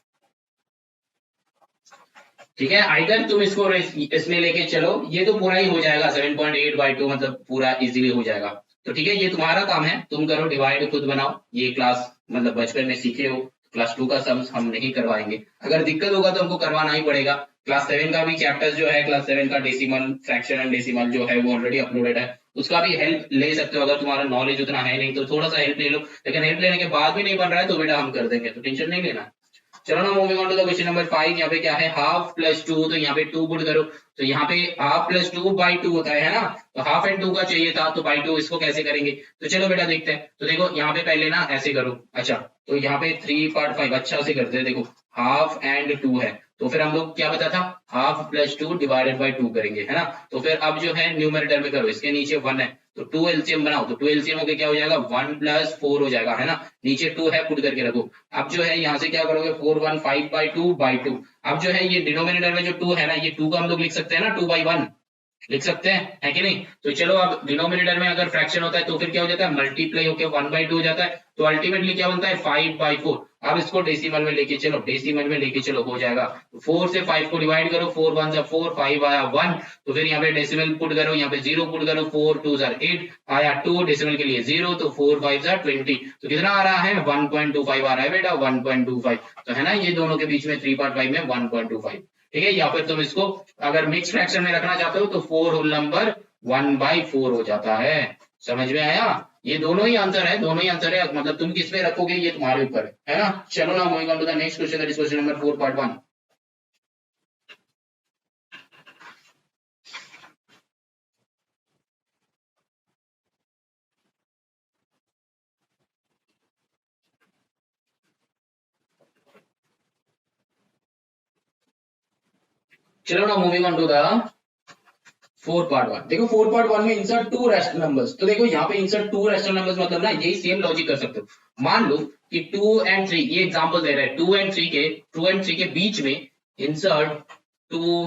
ठीक है। आइदर तुम इसको इसमें लेके चलो, ये तो पूरा ही हो जाएगा, 7.8 बाई 2 मतलब पूरा इजीली हो जाएगा। तो ठीक है, ये तुम्हारा काम है, तुम करो, डिवाइड खुद बनाओ, ये क्लास मतलब बचपन में सीखे हो, क्लास 2 का सम्स हम नहीं करवाएंगे, अगर दिक्कत होगा तो हमको करवाना ही पड़ेगा। क्लास 7 का भी चैप्टर जो है, क्लास 7 का डेसिमल फ्रैक्शन एंड डेसिमल जो है वो ऑलरेडी अपलोडेड है, उसका भी हेल्प ले सकते हो, अगर तुम्हारा नॉलेज उतना है नहीं तो थोड़ा सा हेल्प ले लो, लेकिन हेल्प लेने के बाद भी नहीं बन रहा है तो बेटा हम कर देंगे, तो टेंशन नहीं लेना। चलो ना moving on to the question number 5। यहाँ पे क्या है, हाफ प्लस 2, तो यहाँ पे 2 पुट करो, तो यहाँ पे हाफ प्लस 2 बाई 2 होता है ना, तो हाफ एंड 2 का चाहिए था, तो बाई 2 इसको कैसे करेंगे, तो चलो बेटा देखते हैं। तो देखो यहाँ पे पहले ना ऐसे करो, अच्छा तो यहाँ पे 3/5 अच्छा से करते हैं, देखो हाफ एंड 2 है, तो फिर हम लोग क्या बता था, हाफ प्लस 2 डिवाइडेड बाई 2 करेंगे, है ना। तो फिर अब जो है न्यूमरेटर में करो, इसके नीचे 1 है, तो 2 एलसीएम बनाओ, तो 2 एलसीएम होके क्या हो जाएगा, 1 प्लस 4 हो जाएगा, है ना, नीचे 2 है पुट करके रखो। अब जो है यहाँ से क्या करोगे, 415/2/2। अब जो है ये डिनोमिनेटर में जो 2 है ना, ये 2 का हम लोग लिख सकते हैं ना, 2/1 लिख सकते हैं, है कि नहीं। तो चलो अब डिनोमिनेटर में अगर फ्रैक्शन होता है तो फिर क्या हो जाता है, मल्टीप्लाई होकर 1/2 हो जाता है, तो अल्टीमेटली क्या बनता है 5/4। अब इसको डेसिमल में लेके चलो, डेसिमल में लेके चलो, हो जाएगा 4 से 5 को डिवाइड करो, 4 1 जा 4, 5 आया 1, तो फिर यहाँ पे डेसिमल पुट करो, यहाँ पे 0 पुट करो, 4 2 जा 8 आया 2, डेसिमल के लिए 0, तो 4 5 जा 20, तो कितना आ रहा है 1.25 आ रहा है बेटा, 1.25, तो है ना, ये दोनों के बीच में 3/5 में 1.25, ठीक है। या फिर तुम इसको अगर मिक्स फ्रैक्शन में रखना चाहते हो तो 4 होल नंबर 1/4 हो जाता है। समझ में आया, ये दोनों ही आंसर है, दोनों ही आंसर है, मतलब तुम किस में रखोगे ये तुम्हारे ऊपर है ना। चलो ना moving on to the next question, that is question number 4/1। चलो ना moving on to the 4 part 1, देखो 4 पार्ट 1 में इंसर्ट टू रैशनल नंबर्स, तो देखो यहाँ पे इंसर्ट टू रैशनल नंबर्स मतलब ना यही सेम लॉजिक कर सकते हो। मान लो कि 2 एंड 3, ये एग्जांपल दे रहा है, 2 एंड 3 के बीच में इंसर्ट टू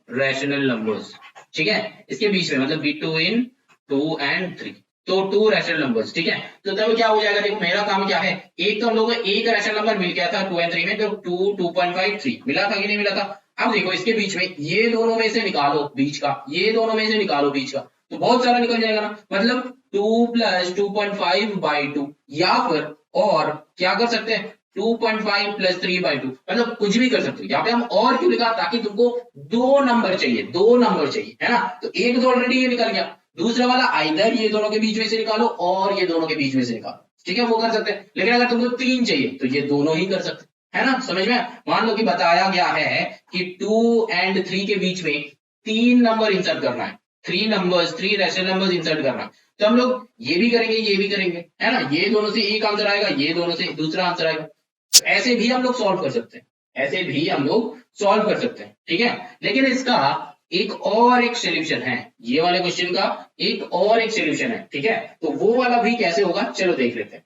रैशनल नंबर्स, ठीक है, इसके बीच में मतलब बिटवीन 2 एंड 3, तो 2 रैशनल नंबर्स, ठीक है। तो तब क्या हो जाएगा, देखो मेरा काम क्या है, एक तो हम लोगों को एक रैशनल नंबर मिल गया था 2 एंड 3 में, तो 2, 2.5, 3 मिला था कि नहीं मिला था। अब देखो इसके बीच में ये दोनों में से निकालो बीच का, ये दोनों में से निकालो बीच का, तो बहुत सारा निकल जाएगा ना, मतलब 2 प्लस 2.5/2, या फिर और क्या कर सकते हैं 2.5 प्लस 3/2, मतलब कुछ भी कर सकते हो। यहाँ पे हम और क्यों लिखा, ताकि तुमको दो नंबर चाहिए, दो नंबर चाहिए, है ना। तो एक तो ऑलरेडी ये निकल गया, दूसरा वाला आइदर ये दोनों के बीच में से निकालो और ये दोनों के बीच में से निकालो, ठीक है, वो कर सकते हैं। लेकिन अगर तुमको 3 चाहिए तो ये दोनों ही कर सकते, है ना, समझ में। मान लो कि बताया गया है कि 2 एंड 3 के बीच में 3 नंबर इंसर्ट करना है, 3 रैशनल नंबर्स इंसर्ट करना है, तो हम लोग ये भी करेंगे, ये भी करेंगे, है ना। ये दोनों से एक आंसर आएगा, ये दोनों से दूसरा आंसर आएगा, तो ऐसे भी हम लोग सॉल्व कर सकते हैं, ऐसे भी हम लोग सॉल्व कर सकते हैं, ठीक है। लेकिन इसका एक सोल्यूशन है, ये वाले क्वेश्चन का एक सोल्यूशन है, ठीक है। तो वो वाला भी कैसे होगा, चलो देख लेते हैं।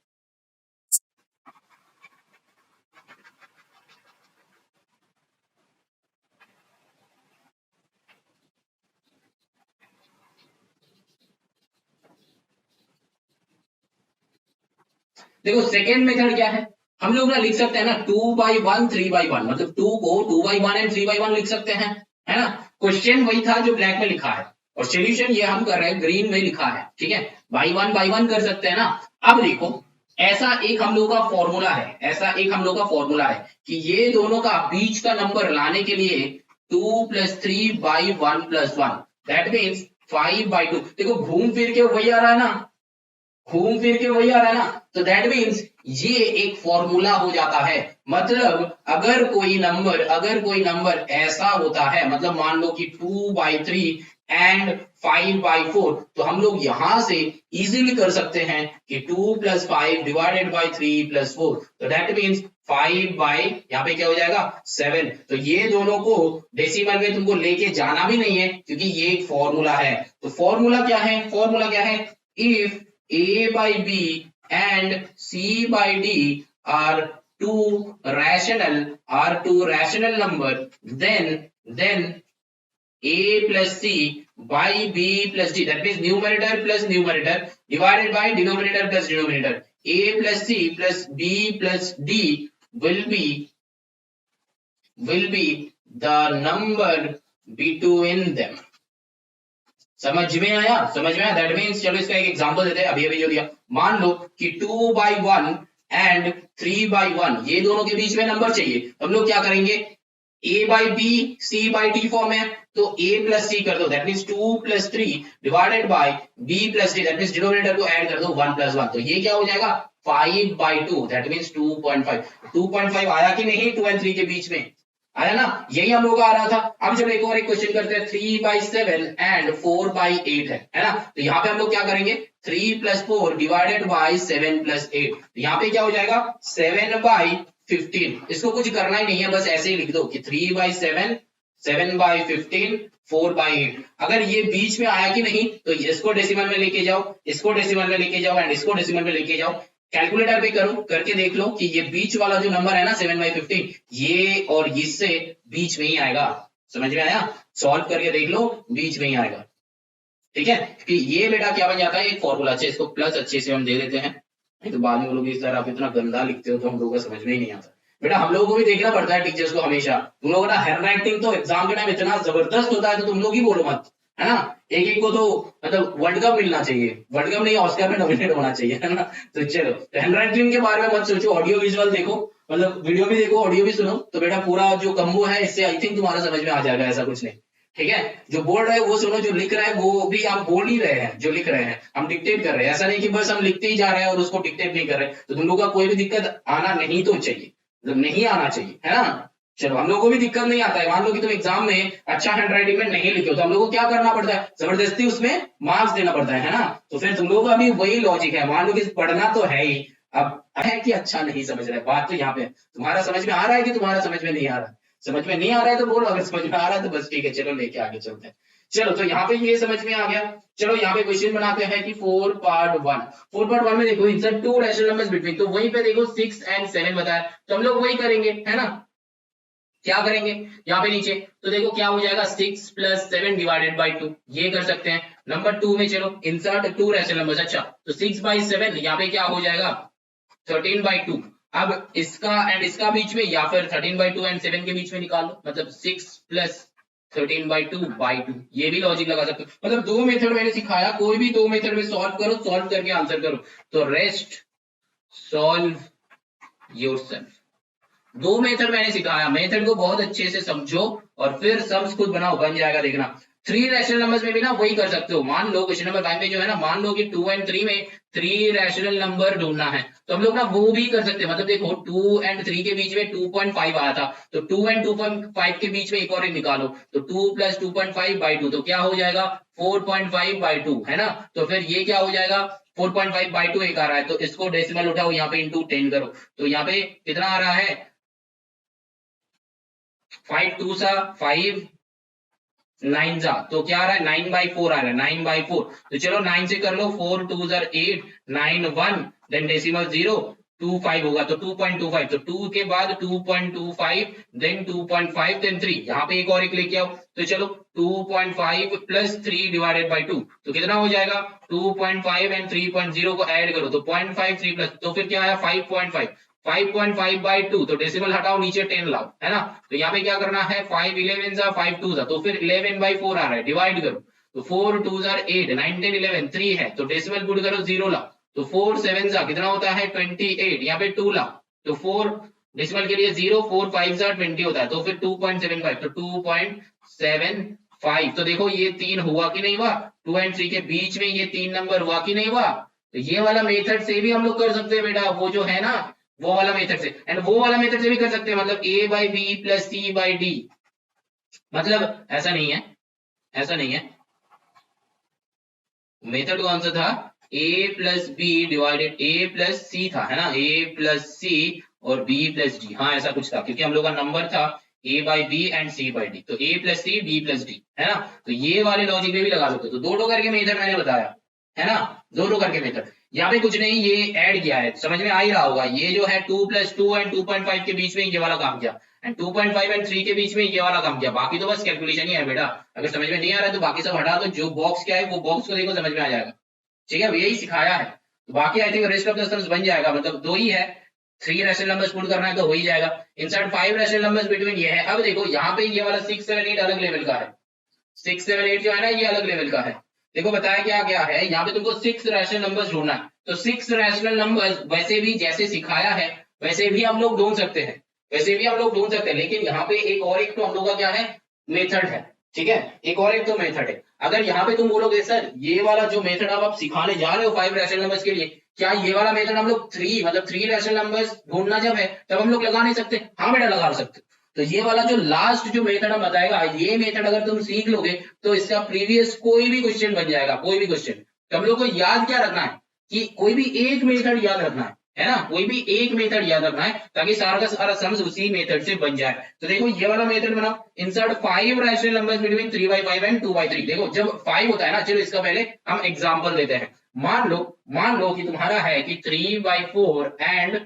देखो सेकेंड मेथड क्या है, हम लोग ना लिख सकते हैं ना 2/1 3/1, मतलब 2 को 2/1 एंड 3/1 लिख सकते हैं, है ना। क्वेश्चन वही था जो ब्लैक में लिखा है, और सोल्यूशन ये हम कर रहे हैं ग्रीन में लिखा है, ठीक है। बाई वन कर सकते हैं ना। अब देखो ऐसा एक हम लोग का फॉर्मूला है, ऐसा एक हम लोग का फॉर्मूला है कि ये दोनों का बीच का नंबर लाने के लिए 2 + 3/1 + 1, दैट मीन्स 5/2। देखो घूम फिर के वही आ रहा है ना, घूम फिर के वही आ रहा है ना, तो दैट मीन्स ये एक फॉर्मूला हो जाता है। मतलब अगर कोई नंबर ऐसा होता है, मतलब मान लो कि 2/3 एंड 5/4, तो हम लोग यहां से इजीली कर सकते हैं कि 2 + 5 डिवाइडेड बाई 3 + 4, तो दैट मीन्स 5 बाई यहाँ पे क्या हो जाएगा 7। तो ये दोनों को डेसिमल में तुमको लेके जाना भी नहीं है, क्योंकि ये एक फॉर्मूला है। तो फॉर्मूला क्या है, फॉर्मूला क्या है, if A/B and C/D are two rational number, then A plus C by B plus D, that means numerator plus numerator divided by denominator plus denominator, A plus C plus B plus D will be the number between them। समझ में आया, समझ में आया। That means चलो इसका एक example देते हैं, अभी अभी जो दिया, मान लो कि 2/1 एंड 3/1 ये दोनों के बीच में नंबर चाहिए, हम लोग क्या करेंगे, A/B C/D फॉर्म है, तो A + C कर दो, that means 2 + 3 divided by B + D, that means denominator को ऐड कर दो 1 + 1, तो ये क्या हो जाएगा 5/2, दैट मीन्स 2.5। 2.5 आया कि नहीं 2 एंड 3 के बीच में, आया ना, यही हम लोग का आ रहा था। अब चलो एक और एक क्वेश्चन करते हैं, 3/7 एंड 4/8 है ना। तो यहाँ पे हम लोग क्या करेंगे, 3 + 4 डिवाइडेड बाय 7 + 8, तो यहाँ पे क्या हो जाएगा 7/15। इसको कुछ करना ही नहीं है, बस ऐसे ही लिख दो कि 3/7 7/15 4/8। अगर ये बीच में आया कि नहीं, तो इसको डेसिमल में लेके जाओ, इसको डेसिमल में लेके जाओ एंड इसको डेसिमल में लेके जाओ, कैलकुलेटर पे करो, करके देख लो कि ये बीच वाला जो नंबर है ना 7/15, ये और इससे बीच में ही आएगा। समझ में आया, सॉल्व करके देख लो, बीच में ही आएगा, ठीक है। कि ये बेटा क्या बन जाता है, एक फॉर्मूला। अच्छे इसको प्लस अच्छे से हम दे देते हैं, नहीं तो बाद में वो लोग इस तरह आप इतना गंदा लिखते हो तो हम लोगों को समझ में ही नहीं आता। बेटा हम लोगों को भी देखना पड़ता है टीचर्स को हमेशा, तुम लोगों का हैंड राइटिंग तो एग्जाम के टाइम इतना जबरदस्त होता है, तो तुम लोग ही बोलो मत, है ना। एक एक को तो मतलब वर्ल्ड कप मिलना चाहिए, वर्ल्ड कप नहीं ऑस्कर में नॉमिनेट होना चाहिए, है ना। तो चलो हैंड राइटिंग के बारे में मत सोचो, ऑडियो विजुअल देखो, मतलब वीडियो भी देखो ऑडियो भी सुनो, तो बेटा पूरा जो कम्बो है इससे आई थिंक तुम्हारा समझ में आ जाएगा, ऐसा कुछ नहीं, ठीक है। जो बोल रहे हैं वो सुनो, जो लिख रहा है वो भी हम बोल ही रहे हैं, जो लिख रहे हैं हम डिक्टेट कर रहे हैं, ऐसा नहीं कि बस हम लिखते ही जा रहे हैं और उसको डिक्टेट नहीं कर रहे। तो तुम लोग का कोई भी दिक्कत आना नहीं तो चाहिए, मतलब नहीं आना चाहिए, है ना। चलो हम लोग को भी दिक्कत नहीं आता है, मान लो कि तुम एग्जाम में अच्छा हैंड राइटिंग में नहीं लिखे हो, तो हम लोग को क्या करना पड़ता है, जबरदस्ती उसमें मार्क्स देना पड़ता है ना। तो फिर तुम लोगों का भी वही लॉजिक है, मान लो कि पढ़ना तो है ही, अब है कि अच्छा नहीं समझ रहे, बात तो यहाँ पे तुम्हारा समझ में आ रहा है कि तुम्हारा समझ में नहीं आ रहा, समझ में नहीं आ रहा है तो बोलो, अगर समझ में आ रहा है तो बस ठीक है, चलो लेके आगे चलते हैं। चलो तो यहाँ पे ये समझ में आ गया। चलो यहाँ पे क्वेश्चन बनाते हैं कि 4 पार्ट 1। 4 पार्ट 1 में देखो insert to rational numbers between, तो वहीं पे देखो 6 एंड 7 बताया, तो हम लोग वही करेंगे, है ना। क्या करेंगे यहाँ पे नीचे, तो देखो क्या हो जाएगा 6 + 7 डिवाइडेड बाई 2, ये कर सकते हैं। नंबर 2 में चलो इंसर्ट टू रैशनल नंबर्स, अच्छा तो 6/7 यहाँ पे क्या हो जाएगा 13/2। अब इसका एंड इसका बीच में, या फिर 13/2 एंड 7 के बीच में निकाल लो, मतलब 6 + 13/2/2, ये भी लॉजिक लगा सकते हो। मतलब दो मेथड मैंने सिखाया, कोई भी दो मेथड में सॉल्व करो, सॉल्व करके आंसर करो। तो रेस्ट सॉल्व योरसेल्फ, दो मेथड मैंने सिखाया, मेथड को बहुत अच्छे से समझो और फिर सम्स खुद बनाओ, बन जाएगा देखना। 3 रैशनल नंबर्स में भी ना वही कर सकते हो। मान लो क्वेश्चन नंबर 5 में जो है ना, मान लो कि 2 एंड 3 में 3 रैशनल नंबर ढूंढना है, तो हम लोग ना वो भी कर सकते हैं। मतलब देखो 2 एंड 3 के बीच में 2.5 आया था, तो 2 एंड 2.5 के बीच में एक और एक निकालो, तो 2 + 2.5/2, तो क्या हो जाएगा 4.5/2, है ना। तो फिर ये क्या हो जाएगा 4.5/2 एक आ रहा है, तो इसको डेसिमल उठाओ, यहाँ पे इंटू 10 करो, तो यहाँ पे कितना आ रहा है 5 2 सा 5 9 जा, तो क्या आ रहा है 9/4 आ रहा है, 9/4। तो चलो 9 से कर लो, 4 2 8 9 1, देन डेसिमल 0 2 5 होगा, तो 2.25, तो 2 के बाद 2.25, देन 2.5, देन 3, यहाँ पे एक और एक लेके आओ, तो चलो 2.5 + 3 डिवाइडेड बाई 2, तो कितना हो जाएगा 2.5 एंड 3.0 को ऐड करो, तो 0.5 3 प्लस, तो फिर क्या आया 5.5, 5.5/2, तो डेसिमल हटाओ, नीचे 10 लाओ, है ना। तो यहाँ पे क्या करना है 5 11 जा 5 2 जा, तो फिर 11/4 आ रहा है, डिवाइड करो, तो 4 2 8 9 10 11 3 है, तो डेसिमल पुट करो 0 लाओ, तो 4 7 जा कितना होता है 28, यहाँ पे 2 लाओ, तो 4 डेसिमल के लिए 0, 4 5 जा 20 होता है, तो फिर 2.75, तो 2.75, तो देखो ये 3 हुआ कि नहीं हुआ, 2 एंड 3 के बीच में ये 3 नंबर हुआ कि नहीं हुआ। तो ये वाला मेथड से भी हम लोग कर सकते हैं बेटा, वो जो है ना वो वाला मेथड से, एंड वो वाला मेथड से भी कर सकते हैं, मतलब a/b + c/d, मतलब ऐसा नहीं है, ऐसा नहीं है, मेथड कौन सा था a + b divided a + c था, है ना, a + c और b + d, हाँ ऐसा कुछ था, क्योंकि हम लोग का नंबर था a/b एंड c/d, तो a + c b + d, है ना। तो ये वाले लॉजिक में भी लगा सकते हो, तो दो करके मेथड मैंने बताया, है ना, दो करके मेथड। यहाँ पे कुछ नहीं, ये ऐड किया है, समझ में आ ही रहा होगा, ये जो है 2 + 2 एंड 2.5 के बीच में ये वाला काम किया, एंड 2.5 एंड 3 के बीच में ये वाला काम किया, बाकी तो बस कैलकुलेशन ही है बेटा। अगर समझ में नहीं आ रहा है तो बाकी सब हटा दो, जो बॉक्स क्या है वो बॉक्स को देखो, समझ में आ जाएगा, ठीक है, यही सिखाया है। तो बाकी I think rest of the sums बन जाएगा, मतलब दो ही है, 3 रैशनल नंबर्स पुट करना है तो हो ही जाएगा। इंसर्ट 5 रैशनल नंबर्स बिटवीन ये है। अब देखो यहाँ पे ये वाला 6 7 8 अलग लेवल का है, 6 7 8 जो है ना ये अलग लेवल का है। देखो बताया क्या क्या है, यहाँ पे तुमको 6 रैशनल नंबर्स ढूंढना है, तो 6 रैशनल नंबर्स वैसे भी जैसे सिखाया है वैसे भी हम लोग ढूंढ सकते हैं, वैसे भी हम लोग ढूंढ सकते हैं, लेकिन यहाँ पे एक और एक तो हम लोग का क्या है मेथड है, ठीक है, एक और एक तो मेथड है। अगर यहाँ पे तुम बोलोगे सर ये वाला जो मेथड आप सिखाने जा रहे हो 5 रैशनल नंबर्स के लिए, क्या ये वाला मेथड हम लोग 3 मतलब 3 रैशनल नंबर्स ढूंढना जब है तब हम लोग लगा नहीं सकते, हाँ बेटा लगा सकते। तो ये वाला जो लास्ट जो मेथड हम बताएगा, ये मेथड अगर तुम सीख लोगे तो इसका प्रीवियस कोई भी क्वेश्चन बन जाएगा, कोई भी क्वेश्चन। तो हम लोग को याद क्या रखना है कि कोई भी एक मेथड याद रखना है ना, कोई भी एक मेथड याद रखना है, ताकि सारा का सारा सम्स उसी मेथड से बन जाए। तो देखो ये वाला मेथड बनाओ, insert 5 rational numbers between 3/5 and 2/3। देखो जब 5 होता है ना, चलो इसका पहले हम एग्जांपल देते हैं। मान लो कि तुम्हारा है कि 3/4 एंड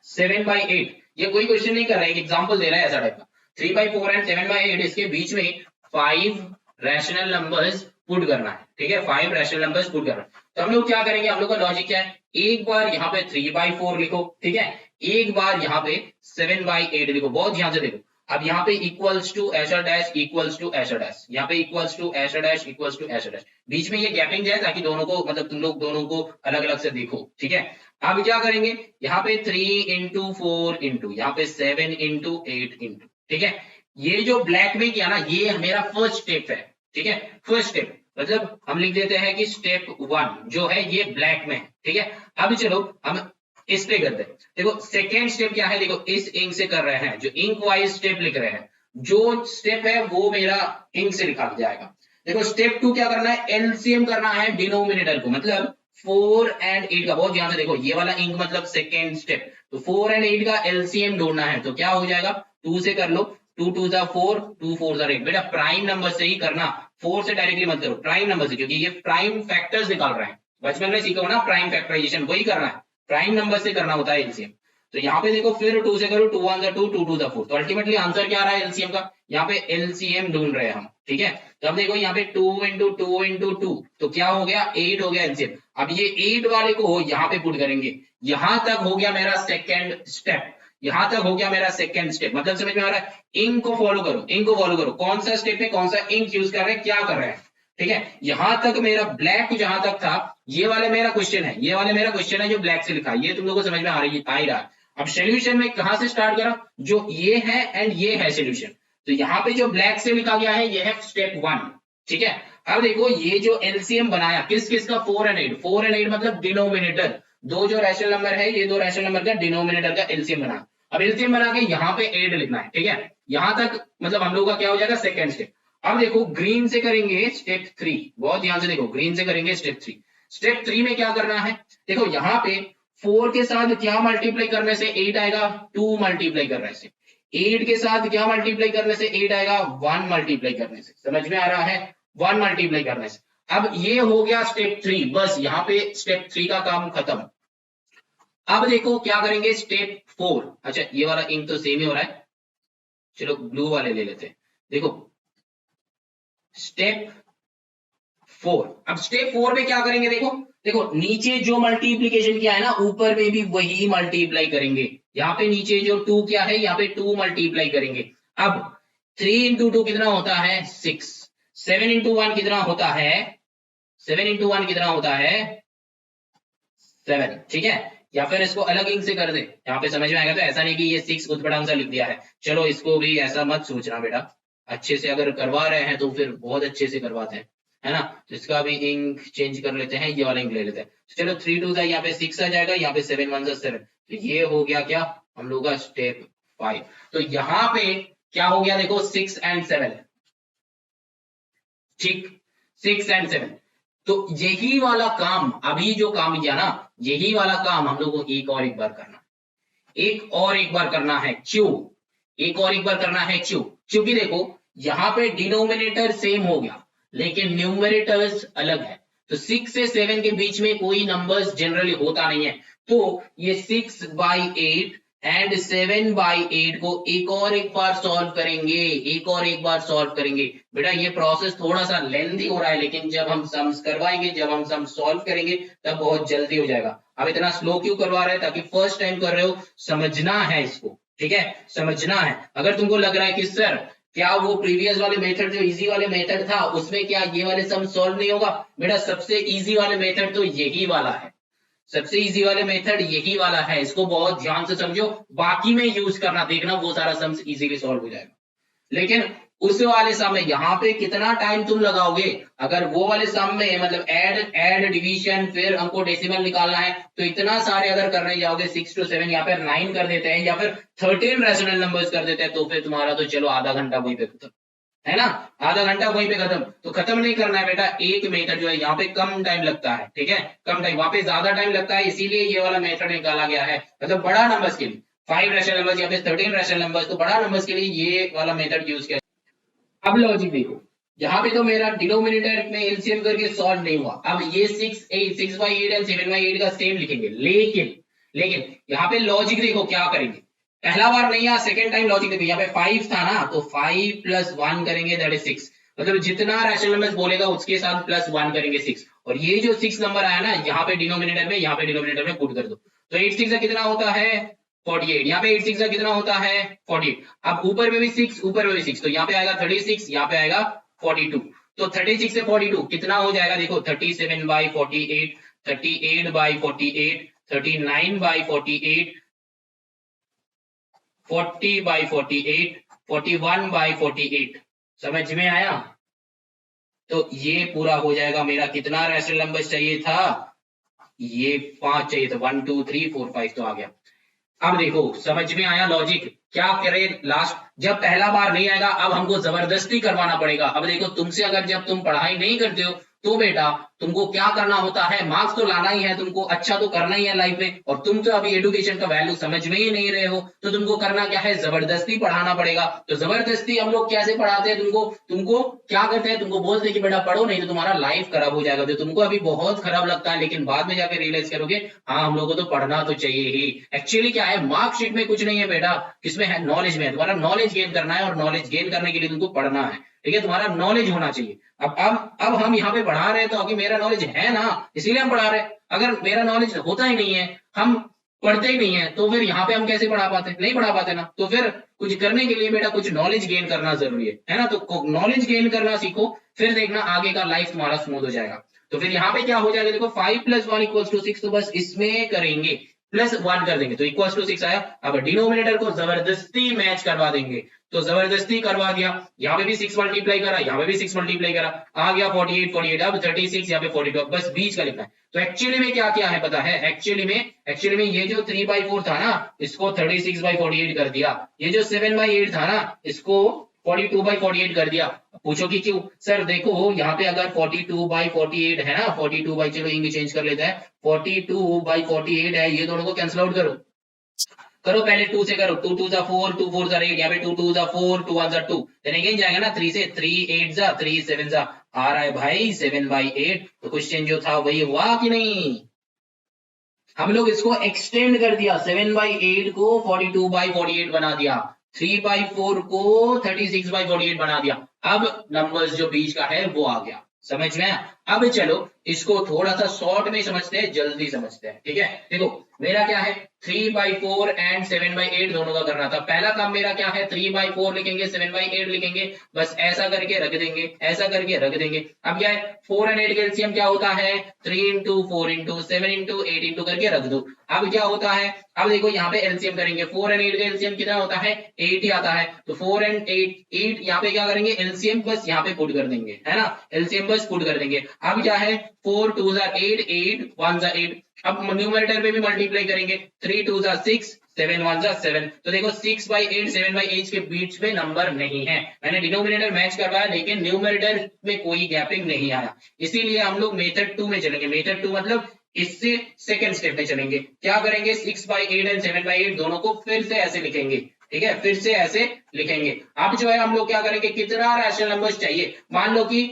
7/8, ये कोई क्वेश्चन नहीं कर रहा है, एक एग्जांपल दे रहा है ऐसा टाइप का। 3/4 एंड 7/8 इसके बीच में 5 रैशनल नंबर्स पुट करना है, ठीक है, 5 रैशनल नंबर्स पुट करना है। तो हम लोग क्या करेंगे, हम लोग का लॉजिक क्या है, एक बार यहाँ पे 3/4 लिखो, ठीक है, एक बार यहाँ पे 7/8 लिखो, बहुत ध्यान से देखो। अब यहाँ पे इक्वल्स टू ऐसा डैश इक्वल्स टू ऐसा डैश, यहाँ पे इक्वल्स टू ऐसा डैश इक्वल्स टू ऐसा डैश, बीच में ये गैपिंग जाए ताकि दोनों को मतलब तुम लोग दोनों को अलग अलग से देखो, ठीक है। अब क्या करेंगे, यहाँ पे 3 × 4 × यहाँ पे 7 × 8 × ठीक है। ये जो ब्लैक में किया ना ये मेरा फर्स्ट स्टेप है, ठीक है, फर्स्ट स्टेप, मतलब हम लिख देते हैं कि स्टेप 1 जो है ये ब्लैक में है, ठीक है। अब चलो हम इस पे करते हैं। देखो सेकेंड स्टेप क्या है, देखो इस इंक से कर रहे हैं, जो इंक वाइज स्टेप लिख रहे हैं, जो स्टेप है वो मेरा इंक से लिखा जाएगा। देखो स्टेप 2 क्या करना है, एलसीएम करना है डिनोमिनेटर को, मतलब 4 एंड 8 का, बहुत ध्यान से देखो ये वाला इंक मतलब सेकेंड स्टेप, तो 4 एंड 8 का एलसीएम ढूंढना है, तो क्या हो जाएगा 2 से कर लो, 2 2 जा 4, 2 4 जा 8। बेटा प्राइम नंबर से ही करना, 4 से डायरेक्टली मत करो, प्राइम नंबर से, क्योंकि ये प्राइम फैक्टर्स निकाल रहा है। बचपन में सीखा हो ना प्राइम फैक्टराइजेशन, वही करना है, प्राइम नंबर से करना होता है एलसीएम। तो यहाँ पे देखो फिर 2 से करो, 2 1 जा 2, 2 2 जा 4। तो अल्टीमेटली आंसर क्या आ रहा है एलसीएम का, यहाँ पे एलसीएम ढूंढ रहे हैं हम, ठीक है। तो अब देखो यहाँ पे 2 इंटू 2 इंटू 2, तो क्या हो गया, 8 हो गया एलसीएम। अब ये 8 वाले को यहाँ पे पुट करेंगे, यहां तक हो गया मेरा सेकेंड स्टेप, यहां तक हो गया मेरा सेकेंड स्टेप। मतलब समझ में आ रहा है, इंक को फॉलो करो, इंक को फॉलो करो, कौन सा स्टेप में कौन सा इंक यूज कर रहे हैं, क्या कर रहे हैं, ठीक है। यहां तक मेरा ब्लैक जहां तक था, ये वाला मेरा क्वेश्चन है, ये वाला मेरा क्वेश्चन है जो ब्लैक से लिखा है, ये तुम लोगों को समझ में आ ही रहा है। अब सोल्यूशन में कहां से स्टार्ट करा, जो ये है एंड ये है सोल्यूशन। तो यहाँ पे जो ब्लैक से लिखा गया है ये है स्टेप 1, ठीक है। अब देखो ये जो एलसीएम बनाया किस किस का, 4 एंड 8, 4 एंड 8 मतलब डिनोमिनेटर, दो जो रैशनल नंबर है, ये दो रैशनल नंबर का डिनोमिनेटर का एलसीएम बना। अब एलसीएम बना के यहाँ पे 8 लिखना है, ठीक है। यहां तक मतलब हम लोग का क्या हो जाएगा, सेकेंड स्टेप। अब देखो ग्रीन से करेंगे स्टेप 3, बहुत ध्यान से देखो, ग्रीन से करेंगे स्टेप 3। स्टेप 3 में क्या करना है, देखो यहाँ पे 4 के साथ क्या मल्टीप्लाई करने से 8 आएगा, 2 मल्टीप्लाई करने से। 8 के साथ क्या मल्टीप्लाई करने से 8 आएगा, 1 मल्टीप्लाई करने से। समझ में आ रहा है, 1 मल्टीप्लाई करने से। अब ये हो गया स्टेप 3, बस यहाँ पे स्टेप 3 का काम खत्म। अब देखो क्या करेंगे स्टेप 4। अच्छा ये वाला इंक तो सेम ही हो रहा है, चलो ब्लू वाले ले लेते हैं। देखो स्टेप 4, अब स्टेप 4 में क्या करेंगे, देखो देखो नीचे जो मल्टीप्लीकेशन किया है ना, ऊपर में भी वही मल्टीप्लाई करेंगे। यहाँ पे नीचे जो 2 क्या है, यहाँ पे 2 मल्टीप्लाई करेंगे। अब 3 इंटू 2 कितना होता है, 6। 7 इंटू 1 कितना होता है, 7 इंटू 1 कितना होता है, 7, ठीक है। या फिर इसको अलग इंक से कर दे, यहाँ पे समझ में आएगा। तो ऐसा नहीं कि ये 6 उतपटांग सा लिख दिया है, चलो इसको भी ऐसा मत सोचना बेटा, अच्छे से अगर करवा रहे हैं तो फिर बहुत अच्छे से करवाते हैं, है ना। तो इसका भी इंक चेंज कर लेते हैं, ये वाला इंक ले लेते हैं। तो चलो 3 2 यहाँ पे 6 आ जाएगा, यहाँ पे 7 1 7। तो ये हो गया क्या हम लोग का स्टेप 5। तो यहाँ पे क्या हो गया देखो, 6 एंड 7, ठीक, 6 एंड 7। तो यही वाला काम, अभी जो काम किया ना, यही वाला काम हम लोग को एक बार करना, एक बार करना है। क्यों एक बार करना है, क्योंकि देखो यहाँ पे डिनोमिनेटर सेम हो गया लेकिन न्यूमरेटर्स अलग है। तो 6 से 7 के बीच में कोई नंबर्स जनरली होता नहीं है। तो ये 6/8 एंड 7/8 को एक बार सॉल्व करेंगे, एक बार सॉल्व करेंगे। बेटा ये प्रोसेस थोड़ा सा लेंथी हो रहा है, लेकिन जब हम सम्स करवाएंगे, जब हम सम सॉल्व करेंगे तब बहुत जल्दी हो जाएगा। अब इतना स्लो क्यों करवा रहे हैं, ताकि फर्स्ट टाइम कर रहे हो, समझना है इसको, ठीक है, समझना है। अगर तुमको लग रहा है कि सर क्या वो प्रीवियस वाले मेथड जो इजी वाले मेथड था उसमें क्या ये वाले सम सॉल्व नहीं होगा, बेटा सबसे इजी वाले मेथड तो यही वाला है, सबसे इजी वाले मेथड यही वाला है। इसको बहुत ध्यान से समझो, बाकी में यूज करना, देखना वो सारा सम्स इजीली सॉल्व हो जाएगा। लेकिन उस वाले सम में यहाँ पे कितना टाइम तुम लगाओगे, अगर वो वाले सम में मतलब ऐड डिवीजन फिर हमको डेसिमल निकालना है, तो इतना सारे अगर करने जाओगे 6 to 7 या फिर 9 कर देते हैं या फिर 13 रैशनल नंबर्स कर देते हैं, तो फिर तुम्हारा तो चलो आधा घंटा वहीं पे खत्म, है ना, आधा घंटा वहीं पे खत्म। तो खत्म नहीं करना है बेटा, एक मेथड जो है यहाँ पे कम टाइम लगता है, ठीक है, कम टाइम, वहां पे ज्यादा टाइम लगता है, इसीलिए ये वाला मेथड निकाला गया है। मतलब बड़ा नंबर्स के लिए 5 रैशनल नंबर्स या फिर 13 रैशनल नंबर्स, तो बड़ा नंबर्स के लिए ये वाला मेथड यूज किया। अब लॉजिक देखो, यहाँ पे तो मेरा डिनोमिनेटर में एलसीएम करके सॉल्व नहीं हुआ। अब ये 6/8 एंड 7/8 का सेम लिखेंगे, लेकिन यहाँ पे लॉजिक देखो क्या करेंगे, पहला बार नहीं आया, सेकेंड टाइम लॉजिक देखो, यहाँ पे 5 था ना, तो 5 + 1 करेंगे, दैट इज 6। मतलब जितना रैशनल नंबर बोलेगा उसके साथ +1 करेंगे 6। और ये जो 6 नंबर आया ना, यहाँ पे डिनोमिनेटर में, यहाँ पे डिनोमिनेटर में पुट कर दो। तो 8 6 कितना होता है, 48। यहाँ पे 8 6 कितना होता है, 48। अब ऊपर में भी 6, ऊपर में भी 6, तो यहाँ पे आएगा 36, यहाँ पे आएगा 42। तो 36 से 42 कितना हो जाएगा, देखो 37/48, 38/48, 39/48, 40/48, 41/48। समझ में आया। तो ये पूरा हो जाएगा मेरा, कितना रैशनल नंबर चाहिए था, ये 5 चाहिए था, 1 2 3 4 5, तो आ गया। अब देखो समझ में आया लॉजिक, क्या करें लास्ट, जब पहला बार नहीं आएगा अब हमको जबरदस्ती करवाना पड़ेगा। अब देखो तुमसे अगर जब तुम पढ़ाई नहीं करते हो तो बेटा तुमको क्या करना होता है, मार्क्स तो लाना ही है, तुमको अच्छा तो करना ही है लाइफ में, और तुम तो अभी एजुकेशन का वैल्यू समझ में ही नहीं रहे हो, तो तुमको करना क्या है, जबरदस्ती पढ़ाना पड़ेगा। तो जबरदस्ती हम लोग कैसे पढ़ाते हैं तुमको, तुमको क्या करते हैं, तुमको बोलते हैं कि बेटा पढ़ो, नहीं तो तुम्हारा लाइफ खराब हो जाएगा। जो तुमको अभी बहुत खराब लगता है, लेकिन बाद में जाकर रियलाइज करोगे हाँ हम लोगों को तो पढ़ना तो चाहिए ही। एक्चुअली क्या है, मार्कशीट में कुछ नहीं है बेटा, किसमें है, नॉलेज में है। तुम्हारा नॉलेज गेन करना है, और नॉलेज गेन करने के लिए तुमको पढ़ना है, ठीक है, तुम्हारा नॉलेज होना चाहिए। अब हम यहाँ पे पढ़ा रहे हैं तो अभी मेरा नॉलेज है ना, इसीलिए हम पढ़ा रहे हैं। अगर मेरा नॉलेज होता ही नहीं है, हम पढ़ते ही नहीं है, तो फिर यहाँ पे हम कैसे पढ़ा पाते, नहीं पढ़ा पाते ना। तो फिर कुछ करने के लिए बेटा कुछ नॉलेज गेन करना जरूरी है ना। तो नॉलेज गेन करना सीखो, फिर देखना आगे का लाइफ तुम्हारा स्मूथ हो जाएगा। तो फिर यहाँ पे क्या हो जाएगा, देखो 5 + 1 = 6, तो बस इसमें करेंगे +1 कर देंगे तो इक्वल टू 6 आया। अब डिनोमिनेटर को जबरदस्ती मैच करवा देंगे, तो जबरदस्ती करवा दिया, यहाँ पे भी 6 मल्टीप्लाई करा, यहाँ पे भी 6 मल्टीप्लाई करा, आ गया 48, अब 36, यहाँ पे 42, बस बीच का लिखना है। तो एक्चुअली में क्या क्या है पता है, एक्चुअली में ये जो 3/4 था ना, इसको 36/48 कर दिया। ये जो 7/8 था ना, इसको 42/48 कर दिया। पूछो कि क्यों सर, देखो यहाँ पे अगर 42/48 है ना, 42 चलो इंग्लिश चेंज कर लेते हैं, 42/48 है, ये दोनों को कैंसिल आउट करो, पहले 2 से करो, 2 2 4, 2 4 8, यहाँ पे 2 2 4, 2 1 2, देन अगेन जाएगा ना 3 से, 3 8 3 7 आ रहा है भाई 7/8। तो क्वेश्चन जो था वही हुआ कि नहीं, हम लोग इसको एक्सटेंड कर दिया, 7/8 को 42/48 बना दिया, 3/4 को 36/48 बना दिया। अब नंबर्स जो बीच का है वो आ गया, समझ में। अब चलो इसको थोड़ा सा शॉर्ट में समझते हैं, जल्दी समझते हैं, ठीक है। देखो मेरा क्या है, 3/4 एंड 7/8 दोनों का करना था। पहला काम मेरा क्या है, 3/4 लिखेंगे, 7/8 लिखेंगे, बस ऐसा करके रख देंगे, ऐसा करके रख देंगे। अब क्या है, 4 और 8 का एलसीएम क्या होता है, 3 × 4 × 7 × 8 करके रख दो। अब क्या होता है, अब देखो यहाँ पे एलसीएम करेंगे, 4 और 8 का एलसीएम कितना होता है, 8 ही आता है। तो 4 और 8 यहाँ पे क्या करेंगे, एलसीएम बस यहाँ पे पुट कर देंगे, है ना, एलसीएम बस पुट कर देंगे। अब क्या है, 4 2 8, 8 1 8, अब न्यूमरेटर में भी मल्टीप्लाई करेंगे, 3 2 6, 7 1 7। तो देखो 6/8 7/8 के बीच में नंबर नहीं है, मैंने डिनोमिनेटर मैच करवाया, लेकिन न्यूमरेटर में कोई गैपिंग नहीं आया, इसीलिए हम लोग मेथड 2 में चलेंगे। मेथड 2 मतलब इससे सेकेंड स्टेप में चलेंगे। क्या करेंगे, 6/8 एंड 7/8 दोनों को फिर से ऐसे लिखेंगे, ठीक है, फिर से ऐसे लिखेंगे। अब जो है हम लोग क्या करेंगे, कितना रैशनल नंबर्स चाहिए, मान लो कि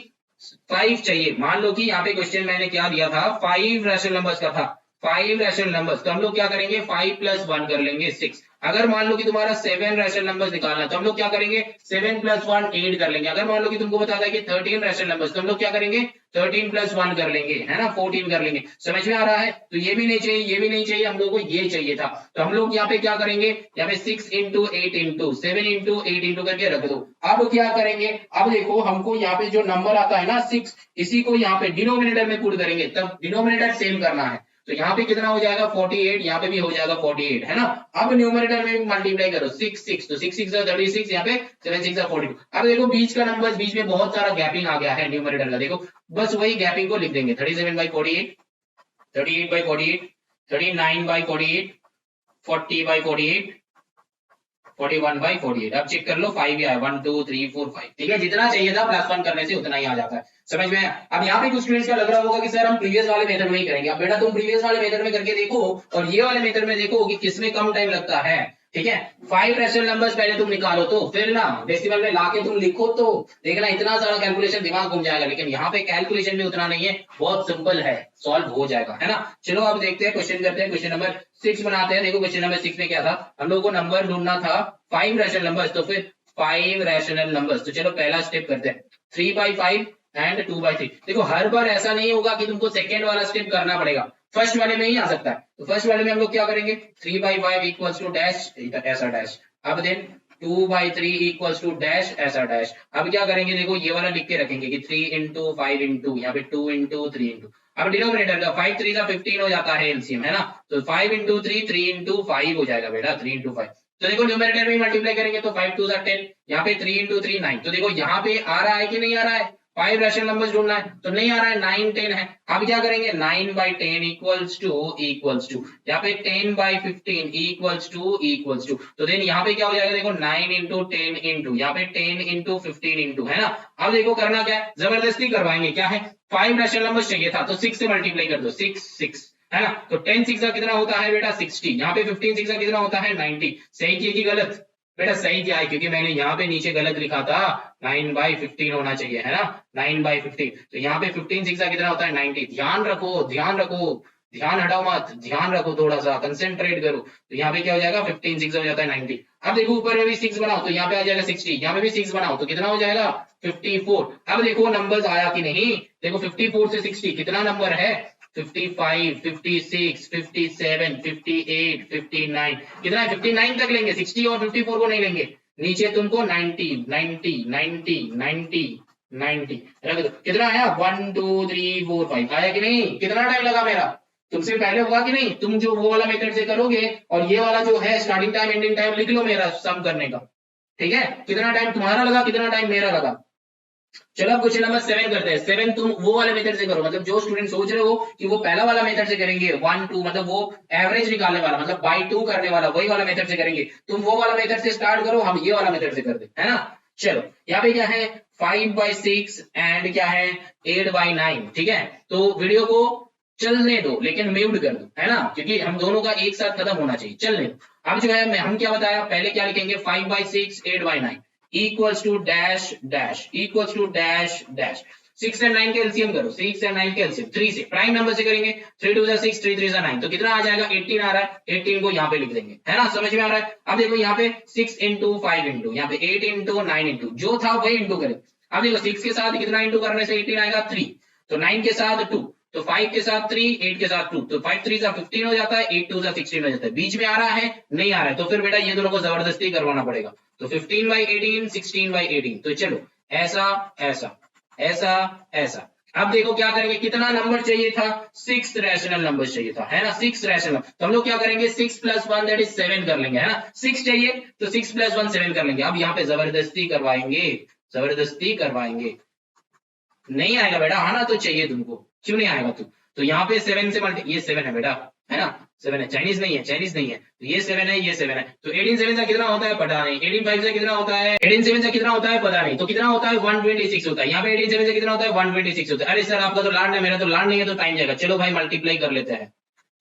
5 चाहिए, मान लो कि यहाँ पे क्वेश्चन मैंने क्या दिया था, 5 रैशनल नंबर्स का था, 5 रैशनल नंबर्स। तो हम लोग क्या करेंगे, 5 + 1 कर लेंगे 6। अगर मान लो कि तुम्हारा 7 रैशनल नंबर्स निकालना है, तो हम लोग क्या करेंगे, 7 + 1 8 कर लेंगे। अगर मान लो कि तुमको बताता है कि 13 रैशनल नंबर्स, तो हम लोग क्या करेंगे, 13 + 1 कर लेंगे, है ना, 14 कर लेंगे। समझ में आ रहा है। तो ये भी नहीं चाहिए, ये भी नहीं चाहिए, हम लोग को ये चाहिए था। तो हम लोग यहाँ पे क्या करेंगे, यहाँ पे 6 × 8 × 7 × 8 करके रख दो। अब क्या करेंगे, अब देखो हमको यहाँ पे जो नंबर आता है ना 6, इसी को यहाँ पे डिनोमिनेटर में पुट करेंगे, तब डिनोमिनेटर सेम करना है। तो यहाँ पे कितना हो जाएगा 48, यहाँ पे भी हो जाएगा 48, है ना। अब न्यूमरेटर में भी मल्टीप्लाई करो, 6 6, तो 6 6 36, यहाँ पे 7 6 42। अब देखो बीच का नंबर, बीच में बहुत सारा गैपिंग आ गया है न्यूमरेटर का, देखो बस वही गैपिंग को लिख देंगे, 37/48, 38/48, 39/48, 40/48, 41/48। अब चेक कर लो 5 ही आया, 1 2 3 4 5, ठीक है, जितना चाहिए था +1 करने से उतना ही आ जाता है, समझ में। अब यहाँ पे कुछ स्टूडेंट्स का लग रहा होगा कि सर हम प्रीवियस वाले मेथड में ही करेंगे। अब बेटा तुम प्रीवियस वाले मेथड में करके देखो और ये वाले मेथड में देखो कि किसमें कम टाइम लगता है, ठीक है। 5 रैशनल नंबर्स पहले तुम निकालो, तो फिर ना डेसिमल में लाके तुम लिखो, तो देखना इतना सारा कैलकुलेशन दिमाग घूम जाएगा। लेकिन यहाँ पे कैलकुलेशन भी उतना नहीं है, बहुत सिंपल है, सॉल्व हो जाएगा, है ना। चलो अब देखते हैं, क्वेश्चन करते हैं, क्वेश्चन नंबर 6 बनाते हैं। देखो क्वेश्चन नंबर 6 में क्या था, हम लोग को नंबर ढूंढना था 5 रैशनल नंबर्स, तो फिर 5 रैशनल नंबर्स। तो चलो पहला स्टेप करते हैं, 3/5 एंड 2/3। देखो हर बार ऐसा नहीं होगा कि तुमको सेकेंड वाला स्टेप करना पड़ेगा, फर्स्ट वाले में ही आ सकता है। तो फर्स्ट वाले में हम लोग क्या करेंगे, 3/5 = डैश, ऐसा डैश। अब देन 2/3 = डैश, ऐसा डैश। अब क्या करेंगे, देखो ये वाला लिख के रखेंगे कि 3 × 5 × यहाँ पे 2 × 3 × अब डिनोमिनेटर का 5 3 15 हो जाता है एलसीएम, है ना। तो 5 × 3 3 × 5 हो जाएगा बेटा, 3 × 5। तो देखो न्यूमरेटर में मल्टीप्लाई करेंगे तो 5 2 10, यहाँ पे 3 × 3 9। तो देखो यहाँ पे आ रहा है कि नहीं आ रहा है, 5 रैशनल नंबर्स ढूंढना है, तो नहीं आ रहा है, 9 10 है। अब क्या करेंगे, 9 by 10 इक्वल्स टू यहाँ पे 10 by 15 इक्वल्स टू, तो देन यहाँ पे क्या हो जाएगा, देखो 9 इंटू 10 इंटू यहाँ पे 10 इंटू 15 इंटू, है ना। अब देखो करना क्या है, जबरदस्ती करवाएंगे, क्या है, 5 रैशनल नंबर्स चाहिए था, तो 6 से मल्टीप्लाई कर दो, 6 है ना। तो 10 6 का कितना होता है बेटा 60, यहाँ पे 15 6 का कितना होता है 90। सही किए कि गलत, बेटा सही किया है, क्योंकि मैंने यहाँ पे नीचे गलत लिखा था, 9 by 15 होना चाहिए, है ना, 9 by 15, तो यहाँ पे 15 6 का कितना होता है 90। ध्यान रखो ध्यान रखो, ध्यान हटाओ मत, ध्यान रखो, थोड़ा सा कंसेंट्रेट करो। तो यहाँ पे क्या हो जाएगा, 15 6 हो जाता है 90। अब देखो ऊपर में भी 6 बनाओ तो यहाँ पे आ जाएगा 60, यहाँ पे भी 6 बनाओ तो कितना हो जाएगा 54। अब देखो नंबर्स आया कि नहीं, देखो 54 से 60 कितना नंबर है, 55 56 57 58 59, कितना है 59 तक लेंगे, 60 और 54 को नहीं लेंगे। नीचे तुमको 90 90 90 90 90 रख दो, कितना आया 1 2 3 4 5 आया कि नहीं। कितना टाइम लगा मेरा, तुमसे पहले होगा कि नहीं, तुम जो वो वाला मेथड से करोगे और ये वाला जो है स्टार्टिंग टाइम एंडिंग टाइम लिख लो मेरा सम करने का, ठीक है। कितना टाइम तुम्हारा लगा, कितना टाइम मेरा लगा। चलो अब क्वेश्चन नंबर 7 करते हैं। 7 तुम वो वाले मेथड से करो, मतलब जो स्टूडेंट सोच रहे हो कि वो पहला वाला मेथड से करेंगे 1 2, मतलब वो एवरेज निकालने वाला, मतलब बाई 2 करने वाला, वही वाला मेथड से करेंगे। तुम वो वाला मेथड से स्टार्ट करो, हम ये वाला मेथड से कर दे, है ना। चलो यहाँ पे क्या है 5 by 6 एंड क्या है 8 by 9, ठीक है। तो वीडियो को चलने दो लेकिन म्यूट कर दो, है ना, क्योंकि हम दोनों का एक साथ खत्म होना चाहिए, चलने दो। अब जो है हम क्या बताया, पहले क्या लिखेंगे 5 by 6 8 by 9 equals to dash dash equals to dash dash. 6 and 9 के एलसीएम करो, 6 एंड 9 के एलसीएम 3 से, प्राइम नंबर से करेंगे, 3 2 6 3 3 9, तो कितना आ जाएगा 18 आ रहा है, 18 को यहाँ पे लिख देंगे, है ना, समझ में आ रहा है। अब देखो यहाँ पे 6 इंटू 5 इंटू यहाँ पे 8 इंटू 9 इंटू, जो था वही इंटू करें। अब देखो 6 के साथ कितना इंटू करने से 18 आएगा 3, तो 9 के साथ 2, तो 5 के साथ 3 8 के साथ 2, तो 5 3 सा 15 हो जाता है, 8 2 सा 16 हो जाता है। बीच में आ रहा है नहीं आ रहा है, तो फिर बेटा ये दोनों को जबरदस्ती करवाना पड़ेगा, तो 15 by 18 16 by 18, तो चलो ऐसा ऐसा ऐसा ऐसा। अब देखो क्या करेंगे, कितना नंबर चाहिए था, 6 रैशनल नंबर चाहिए था, है ना, 6 रैशनल, तो हम लोग क्या करेंगे 6 + 1 दैट इज 7 कर लेंगे, है ना। 6 चाहिए तो 6 + 1 7 कर लेंगे। अब यहाँ पे जबरदस्ती करवाएंगे, जबरदस्ती करवाएंगे, नहीं आएगा बेटा, आना तो चाहिए तुमको, क्यों नहीं आएगा तू। तो यहाँ पे 7 से मल्टी, ये 7 है बेटा, है ना, 7 है, चाइनीज नहीं है, चाइनीज नहीं है, तो ये 7 है, ये 7 है, तो 18 7 से कितना होता है पता नहीं, 18 5 से कितना होता है, 18 7 से कितना होता है पता नहीं, तो कितना होता है 126 होता है। यहाँ पे 18 7 से कितना होता है 126 होता है। अरे सर आपका तो लाड है, मेरा तो लाड नहीं है, तो टाइम जाएगा। चलो भाई मल्टीप्लाई कर लेते हैं,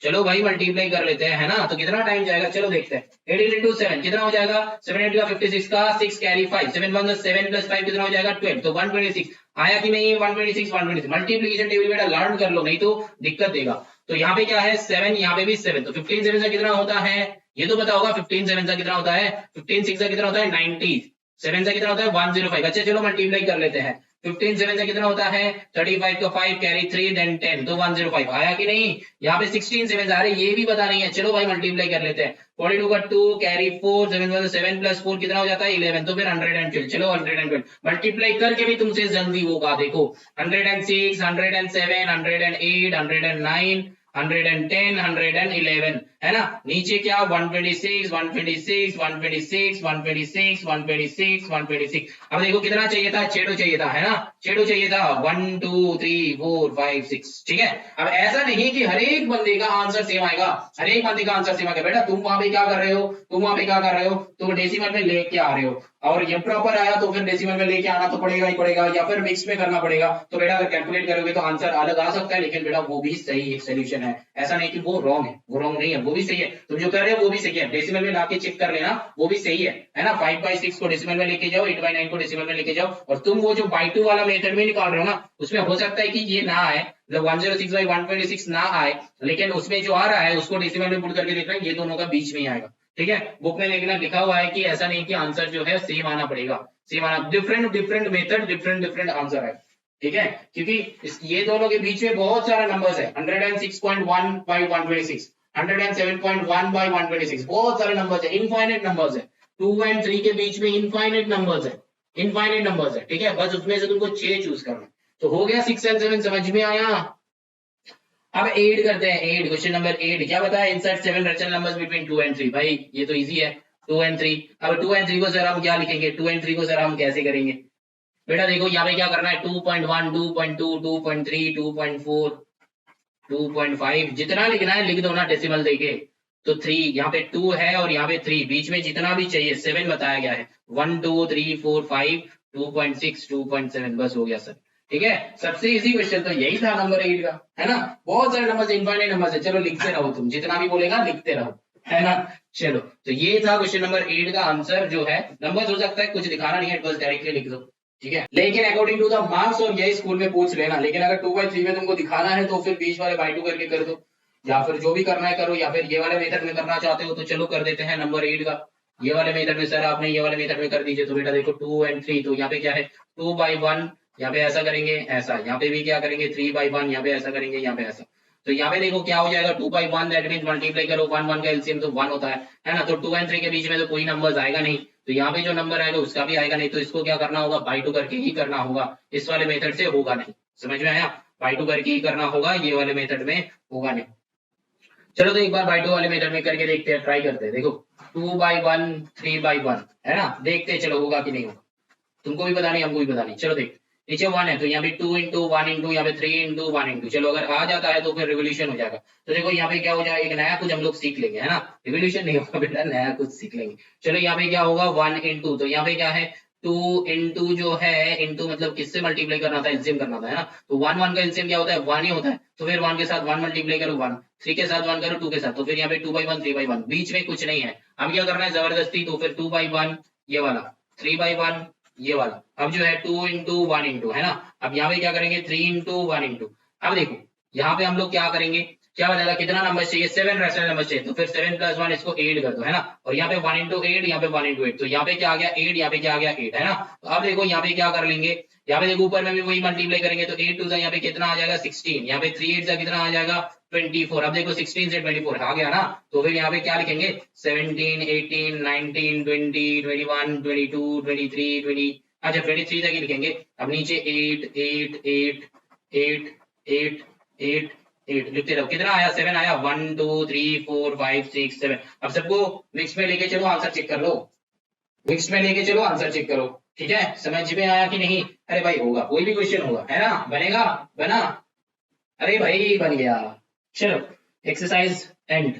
चलो भाई मल्टीप्लाई कर लेते हैं, है ना, तो कितना टाइम जाएगा, चलो देखते हैं। 18 इंटू 7 कितना हो जाएगा, 7 8 का 56 का 6 कैरी 5, 7 1 7 + 5 कितना हो जाएगा 12, तो 126 आया कि नहीं, 126 मल्टीप्लिकेशन टेबल बेटा लर्न कर लो, नहीं तो दिक्कत देगा। तो यहाँ पे क्या है 7, यहाँ पे भी 7, तो 15 7 से कितना होता है, ये तो पता होगा, 15 7 से कितना होता है, 15 6 से कितना होता है 90, 7 से कितना होता है 105। अच्छा चलो मल्टीप्लाई कर लेते हैं, 15 7 से कितना होता है 35 का 5 कैरी 3 देन 10, तो 105 आया कि नहीं। यहाँ पे 16 7 आ रहे, ये भी पता नहीं है, चलो भाई मल्टीप्लाई कर लेते हैं। 42 का 2 कैरी 4 7 7 + 4 कितना हो जाता है 11, तो फिर 112, चलो 112 मल्टीप्लाई करके भी तुमसे जल्दी होगा, देखो 106 107 108 109 110 111, है ना। नीचे क्या 126 126 126 126 126 126। अब देखो कितना चाहिए था, 6 चाहिए था, है ना, 6 चाहिए था, 1 2 3 4 5 6, ठीक है। अब ऐसा नहीं कि हर एक बंदे का आंसर सेम आएगा, हर एक बंदे का आंसर सेम आएगा। बेटा तुम वहां पे क्या कर रहे हो, तुम वहां पे क्या कर रहे हो, तुम डेसिमल में लेके आ रहे हो, और ये प्रॉपर आया तो फिर डेसिमल में लेके आना तो पड़ेगा ही पड़ेगा, या फिर मिक्स में करना पड़ेगा। तो बेटा अगर कैलकुलेट करोगे तो आंसर अलग आ सकता है, लेकिन बेटा वो भी सही एक सोल्यूशन है, ऐसा नहीं कि वो रॉन्ग है, वो रॉन्ग नहीं है, वो भी सही है। तुम जो कर रहे हो वो भी सही है, डेसिमल में लाके चेक कर लेना, वो भी सही है ना। 5 by 6 को डेसिमल में लेके जाओ, 8 by 9 को डेसिमल में लेके जाओ, और तुम वो जो by 2 वाला मेथड में निकाल रहे हो ना, उसमें हो सकता है कि ये ना आए, मतलब 106 by 126 ना आए, लेकिन उसमें जो आ रहा है उसको डेसिमल में पुट करके देखना, ये दोनों का बीच में ही आएगा, ठीक है। बुक में लेकिन लिखा हुआ है कि ऐसा नहीं कि आंसर जो है सेम आना पड़ेगा, सेम आना, different different method different different answer है, ठीक है, क्योंकि ये दोनों के बीच में बहुत सारा नंबर्स है। 106.1 by 126, 107.1 by 126, बहुत सारे नंबर्स है, इनफाइनाइट नंबर्स है। 2 and 3 के बीच में इनफाइनाइट नंबर्स है, इनफाइनाइट नंबर्स है, ठीक है। बस उसमें से तुमको 6 चूज करना। तो हो गया 6 and 7 समझ में आया। अब 8 करते हैं, 8 क्वेश्चन नंबर 8 क्या बताया, insert 7 rational numbers between 2 and 3। भाई ये तो इजी है, 2 and 3। अब 2 and 3 को सर हम क्या लिखेंगे, 2 and 3 को सर हम कैसे करेंगे, बेटा देखो यहाँ पे क्या करना है, 2.1, 2.2, 2.3, 2.4, 2.5 जितना लिखना है लिख दो ना डेसिमल देके। तो 3 यहाँ पे 2 है और यहाँ पे 3, बीच में जितना भी चाहिए 7 बताया गया है, 1 2 3 4 5 2.6 2.7, बस हो गया सर। ठीक है, सबसे इजी क्वेश्चन तो यही था नंबर 8 का, है ना। बहुत सारे नंबर, इनफाइनाइट नंबर है, चलो लिखते रहो, तुम जितना भी बोलेगा लिखते रहो, है ना। चलो, तो ये था क्वेश्चन नंबर 8 का आंसर जो है। नंबर हो सकता है कुछ दिखाना नहीं है, बस डायरेक्टली लिख दो, ठीक है। लेकिन अकॉर्डिंग टू द मार्क्स और यही स्कूल में पूछ लेना, लेकिन अगर 2/3 में तुमको दिखाना है तो फिर बीच वाले बाई 2 करके कर दो, या फिर जो भी करना है करो, या फिर ये वाले मेथड में करना चाहते हो तो चलो कर देते हैं नंबर 8 का। ये वाले मेथड में सर आपने ये वाले मेथड में कर दीजिए। तो बेटा देखो 2 और 3, तो यहाँ पे क्या है 2/1, यहाँ पे ऐसा करेंगे, ऐसा, यहाँ पे भी क्या करेंगे 3/1, यहाँ पे ऐसा करेंगे, यहाँ पे ऐसा। तो यहाँ पे देखो क्या हो जाएगा 2/1, दैट मीन मल्टीप्लाई करो 1 1 का एलसीएम तो 1 होता है ना। तो 2 और 3 के बीच में तो कोई नंबर आएगा नहीं, तो यहाँ पे जो नंबर आएगा उसका भी आएगा नहीं, तो इसको क्या करना होगा, बाई 2 करके ही करना होगा, इस वाले मेथड से होगा नहीं। समझ में आया, बाई 2 करके ही करना होगा, ये वाले मेथड में होगा नहीं। चलो तो एक बार बाई 2 वाले मेथड में करके देखते हैं, ट्राई करते हैं। देखो 2/1 3/1 है ना, देखते हैं चलो होगा कि नहीं होगा, तुमको भी पता नहीं हमको भी पता नहीं। चलो देख, नीचे 1 है तो यहाँ पे 2 इंटू 1 इंटू, यहाँ पे 3 इंटू 1 इंटू, चलो अगर आ जाता है तो फिर रिवोल्यूशन हो जाएगा। तो देखो यहाँ पे क्या हो जाएगा, एक नया कुछ हम लोग सीख लेंगे, है ना। रिवोल्यूशन नहीं होगा बेटा, नया कुछ सीख लेंगे। चलो यहाँ पे क्या होगा 1 इंटू, तो यहाँ पे क्या है 2 इंटू जो है, इंटू मतलब किससे मल्टीप्लाई करना था, एलसीएम करना था, है ना। तो 1 1 का एलसीएम क्या होता है 1 ही होता है, तो फिर 1 के साथ 1 मल्टीप्लाई करो 1, 3 के साथ 1 करो 2 के साथ, तो फिर यहाँ पे 2/1 3/1, बीच में कुछ नहीं है। अब क्या करना है जबरदस्ती, तो फिर 2/1 ये वाला, 3/1 ये वाला, अब जो है 2 इंटू 1 इंटू, है ना। अब यहाँ पे क्या करेंगे 3 इंटू 1 इंटू। अब देखो यहाँ पे हम लोग क्या करेंगे, क्या बनेगा, कितना नंबर चाहिए 7 रैशनल नंबर चाहिए, तो फिर 7 + 1 इसको 8 कर दो, है ना। और यहाँ पे 1 इंटू 8, यहाँ पे 1 इंटू 8, तो यहाँ पे क्या आ गया 8, यहाँ पे क्या आ गया 8, है ना। तो अब देखो यहाँ पे क्या कर लेंगे, यहाँ पे देखो ऊपर में भी वही मल्टीप्लाई करेंगे, तो 8 2 यहाँ पे कितना आ जाएगा 16, यहाँ पे 3 8 कितना आ जाएगा 24। अब देखो 16 से 24 आ गया ना, तो फिर यहाँ पे क्या लिखेंगे 17 18 19 20 21 22 23 20, अच्छा 23 तक ही लिखेंगे। अब नीचे 8 8 8 8 8 8 8 लिखते रहो, कितना आया 7 आया, 1 2 3 4 5 6 7। अब सबको मिक्स में लेके चलो, आंसर चेक कर लो, मिक्स में लेके चलो, आंसर चेक करो, ठीक है। समझ में आया कि नहीं, अरे भाई होगा, कोई भी क्वेश्चन होगा, है ना, बनेगा, बना, अरे भाई बन गया। चलो एक्सरसाइज एंड।